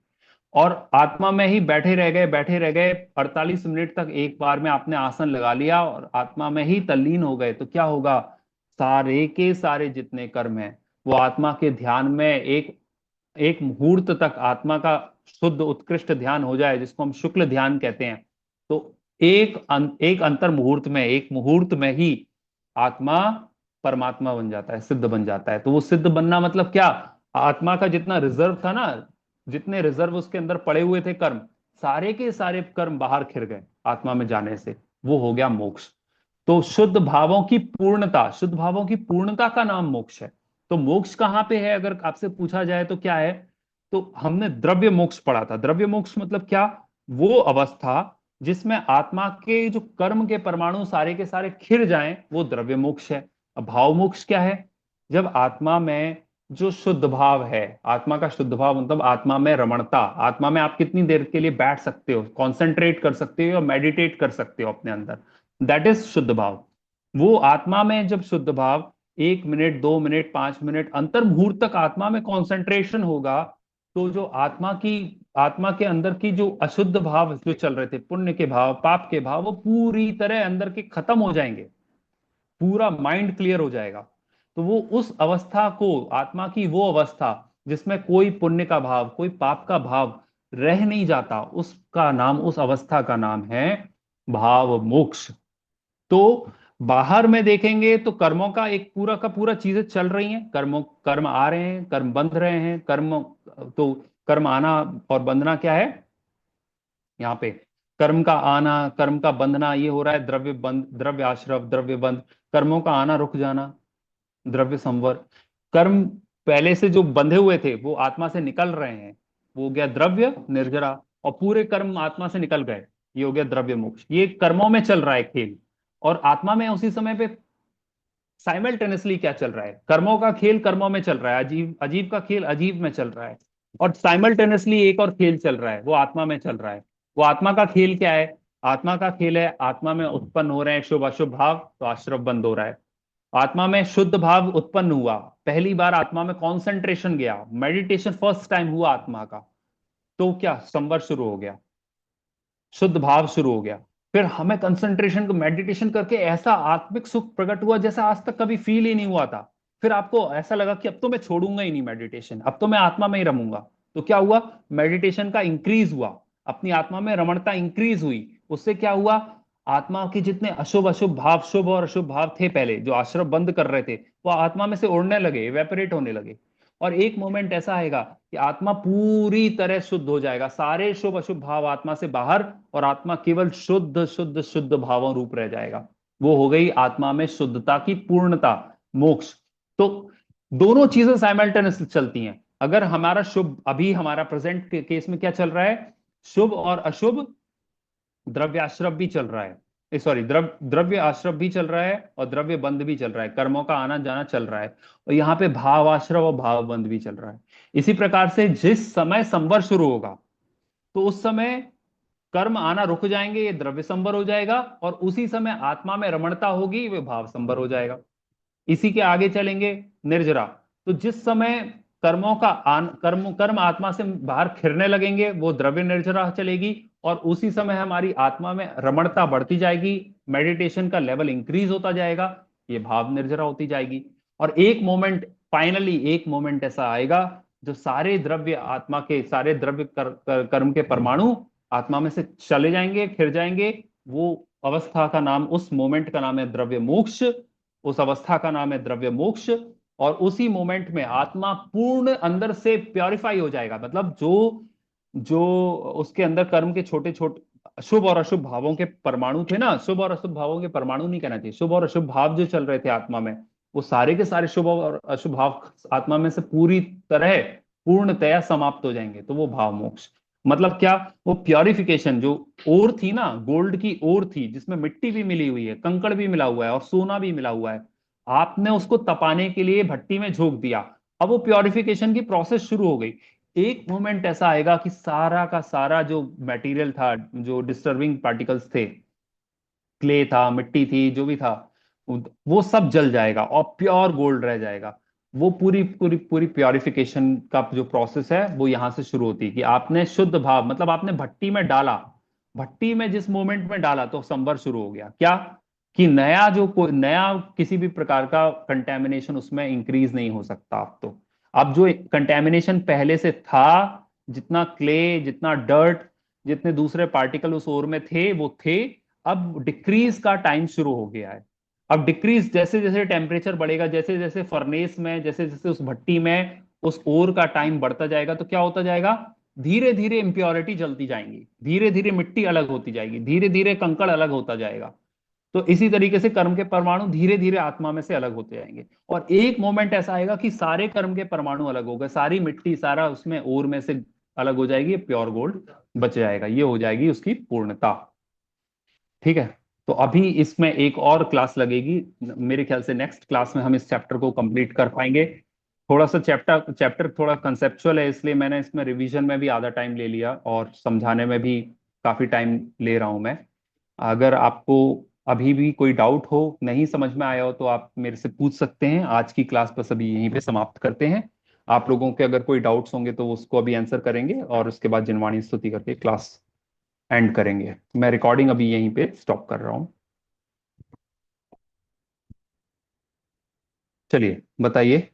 और आत्मा में ही बैठे रह गए, बैठे रह गए 48 मिनट तक, एक बार में आपने आसन लगा लिया और आत्मा में ही तल्लीन हो गए, तो क्या होगा? सारे के सारे जितने कर्म हैं वो आत्मा के ध्यान में एक एक मुहूर्त तक आत्मा का शुद्ध उत्कृष्ट ध्यान हो जाए, जिसको हम शुक्ल ध्यान कहते हैं, तो एक अंतर मुहूर्त में, एक मुहूर्त में ही आत्मा परमात्मा बन जाता है, सिद्ध बन जाता है। तो वो सिद्ध बनना मतलब क्या, आत्मा का जितना रिजर्व था ना, जितने रिजर्व उसके अंदर पड़े हुए थे कर्म, सारे के सारे कर्म बाहर खिर गए आत्मा में जाने से, वो हो गया मोक्ष। तो शुद्ध भावों की पूर्णता, शुद्ध भावों की पूर्णता का नाम मोक्ष है। तो मोक्ष कहाँ पे है अगर आपसे पूछा जाए तो क्या है, तो हमने द्रव्य मोक्ष पढ़ा था। द्रव्य मोक्ष मतलब क्या, वो अवस्था जिसमें आत्मा के जो कर्म के परमाणु सारे के सारे खिर जाएं, वो द्रव्य मोक्ष है। अब भाव मोक्ष क्या है, जब आत्मा में जो शुद्ध भाव है, आत्मा का शुद्ध भाव मतलब आत्मा में रमणता, आत्मा में आप कितनी देर के लिए बैठ सकते हो, कॉन्सेंट्रेट कर सकते हो, मेडिटेट कर सकते हो अपने अंदर, दैट इज शुद्ध भाव। वो आत्मा में जब शुद्ध भाव 1 मिनट, 2 मिनट, 5 मिनट अंतर मुहूर्त तक आत्मा में कॉन्सेंट्रेशन होगा, तो जो आत्मा के अंदर की जो अशुद्ध भाव जो चल रहे थे, पुण्य के भाव, पाप के भाव, वो पूरी तरह अंदर के खत्म हो जाएंगे, पूरा माइंड क्लियर हो जाएगा। तो वो उस अवस्था को, आत्मा की वो अवस्था जिसमें कोई पुण्य का भाव, कोई पाप का भाव रह नहीं जाता, उसका नाम, उस अवस्था का नाम है भाव मोक्ष। तो बाहर में देखेंगे तो कर्मों का एक पूरा का पूरा चीजें चल रही हैं, कर्म आ रहे हैं, कर्म बंध रहे हैं, तो कर्म आना और बंधना क्या है यहाँ पे, कर्म का आना, कर्म का बंधना, ये हो रहा है द्रव्य बंध, द्रव्य आश्रव, द्रव्य बंध, कर्मों का आना रुक जाना, द्रव्य संवर। कर्म पहले से जो बंधे हुए थे वो आत्मा से निकल रहे हैं, वो हो गया द्रव्य निर्जरा, और पूरे कर्म आत्मा से निकल गए, ये हो गया द्रव्य मोक्ष। ये कर्मों में चल रहा है खेल, और आत्मा में उसी समय पे साइमल्टेनियसली क्या चल रहा है, कर्मों का खेल कर्मों में चल रहा है, अजीब अजीब का खेल अजीब में चल रहा है, और साइमल्टेनियसली एक और खेल चल रहा है, वो आत्मा में चल रहा है। वो आत्मा का खेल क्या है, आत्मा का खेल है, आत्मा में उत्पन्न हो रहे हैं शुभ अशुभ भाव, तो आश्रव बंद हो रहा है। आत्मा में शुद्ध भाव उत्पन्न हुआ, पहली बार आत्मा में कॉन्सेंट्रेशन गया, मेडिटेशन फर्स्ट टाइम हुआ आत्मा का, तो क्या संवर शुरू हो गया, शुद्ध भाव शुरू हो गया। फिर हमें कंसंट्रेशन को, मेडिटेशन करके ऐसा आत्मिक सुख प्रकट हुआ जैसा आज तक कभी फील ही नहीं हुआ था। फिर आपको ऐसा लगा कि अब तो मैं छोड़ूंगा ही नहीं मेडिटेशन, अब तो मैं आत्मा में ही रमूंगा। तो क्या हुआ, मेडिटेशन का इंक्रीज हुआ, अपनी आत्मा में रमणता इंक्रीज हुई। उससे क्या हुआ, आत्मा के जितने अशुभ अशुभ भाव, शुभ और अशुभ भाव थे पहले जो आश्रव बंद कर रहे थे, वो आत्मा में से उड़ने लगे, इवेपोरेट होने लगे। और एक मोमेंट ऐसा आएगा कि आत्मा पूरी तरह शुद्ध हो जाएगा, सारे शुभ अशुभ भाव आत्मा से बाहर, और आत्मा केवल शुद्ध शुद्ध शुद्ध भावों रूप रह जाएगा। वो हो गई आत्मा में शुद्धता की पूर्णता, मोक्ष। तो दोनों चीजें साइमल्टेनियसली चलती हैं। अगर हमारा शुभ, अभी हमारा प्रेजेंट के केस में क्या चल रहा है, शुभ और अशुभ द्रव्य आश्रव भी चल रहा है, सॉरी, द्रव्य आश्रव भी चल रहा है, और द्रव्य बंध भी चल रहा है, कर्मों का आना जाना चल रहा है, और यहाँ पे भाव आश्रव और भाव बंध भी चल रहा है। इसी प्रकार से जिस समय संवर शुरू होगा, तो उस समय कर्म आना रुक जाएंगे, ये द्रव्य संवर हो जाएगा, और उसी समय आत्मा में रमणता होगी, वे भाव संवर हो जाएगा। इसी के आगे चलेंगे निर्जरा, तो जिस समय कर्मों का कर्म आत्मा से बाहर खिरने लगेंगे, वो द्रव्य निर्जरा चलेगी, और उसी समय हमारी आत्मा में रमणता बढ़ती जाएगी, मेडिटेशन का लेवल इंक्रीज होता जाएगा, ये भाव निर्जरा होती जाएगी। और एक मोमेंट, फाइनली एक मोमेंट ऐसा आएगा, जो सारे द्रव्य, आत्मा के सारे द्रव्य कर्म के परमाणु आत्मा में से चले जाएंगे, खिर जाएंगे। वो अवस्था का नाम, उस मोमेंट का नाम है द्रव्य मोक्ष, उस अवस्था का नाम है द्रव्य मोक्ष। और उसी मोमेंट में आत्मा पूर्ण अंदर से प्योरीफाई हो जाएगा, मतलब जो जो उसके अंदर कर्म के छोटे छोटे शुभ और अशुभ भावों के परमाणु थे ना, शुभ और अशुभ भावों के परमाणु नहीं कहना चाहिए, शुभ और अशुभ भाव जो चल रहे थे आत्मा में, वो सारे के सारे शुभ और अशुभ भाव आत्मा में से पूरी तरह पूर्णतया समाप्त हो जाएंगे, तो वो भाव मोक्ष। मतलब क्या, वो प्योरिफिकेशन, जो ओर थी ना, गोल्ड की ओर थी जिसमें मिट्टी भी मिली हुई है, कंकड़ भी मिला हुआ है, और सोना भी मिला हुआ है, आपने उसको तपाने के लिए भट्टी में झोंक दिया, अब वो प्योरिफिकेशन की प्रोसेस शुरू हो गई। एक मोमेंट ऐसा आएगा कि सारा का सारा जो मटेरियल था, जो डिस्टर्बिंग पार्टिकल्स थे, क्ले था, मिट्टी थी, जो भी था, वो सब जल जाएगा और प्योर गोल्ड रह जाएगा। वो पूरी पूरी पूरी प्योरिफिकेशन का जो प्रोसेस है, वो यहां से शुरू होती है कि आपने शुद्ध भाव, मतलब आपने भट्टी में डाला, भट्टी में जिस मोमेंट में डाला, तो संवर शुरू हो गया। क्या, कि नया जो कोई नया किसी भी प्रकार का कंटेमिनेशन उसमें इंक्रीज नहीं हो सकता। अब तो, अब जो कंटेमिनेशन पहले से था, जितना क्ले, जितना डर्ट, जितने दूसरे पार्टिकल उस ओर में थे वो थे। अब डिक्रीज का टाइम शुरू हो गया है। अब डिक्रीज जैसे जैसे टेम्परेचर बढ़ेगा, जैसे जैसे फर्नेस में, जैसे जैसे उस भट्टी में उस ओर का टाइम बढ़ता जाएगा, तो क्या होता जाएगा, धीरे धीरे इम्प्योरिटी जलती जाएंगी, धीरे धीरे मिट्टी अलग होती जाएगी, धीरे धीरे कंकड़ अलग होता जाएगा। तो इसी तरीके से कर्म के परमाणु धीरे धीरे आत्मा में से अलग होते जाएंगे। और एक मोमेंट ऐसा आएगा कि सारे कर्म के परमाणु अलग हो गए, सारी मिट्टी, सारा उसमें ओर में से अलग हो जाएगी, प्योर गोल्ड बच जाएगा। ये हो जाएगी उसकी पूर्णता। ठीक है। तो अभी इसमें एक और क्लास लगेगी, मेरे ख्याल से नेक्स्ट क्लास में हम इस चैप्टर को कंप्लीट कर पाएंगे। थोड़ा सा चैप्टर चैप्टर थोड़ा कंसेप्चुअल है, इसलिए मैंने इसमें रिवीजन में भी आधा टाइम ले लिया और समझाने में भी काफी टाइम ले रहा हूं मैं। अगर आपको अभी भी कोई डाउट हो, नहीं समझ में आया हो, तो आप मेरे से पूछ सकते हैं। आज की क्लास बस अभी यहीं पे समाप्त करते हैं। आप लोगों के अगर कोई डाउट्स होंगे तो उसको अभी आंसर करेंगे, और उसके बाद जिनवाणी स्तुति करके क्लास एंड करेंगे। मैं रिकॉर्डिंग अभी यहीं पे स्टॉप कर रहा हूँ। चलिए बताइए।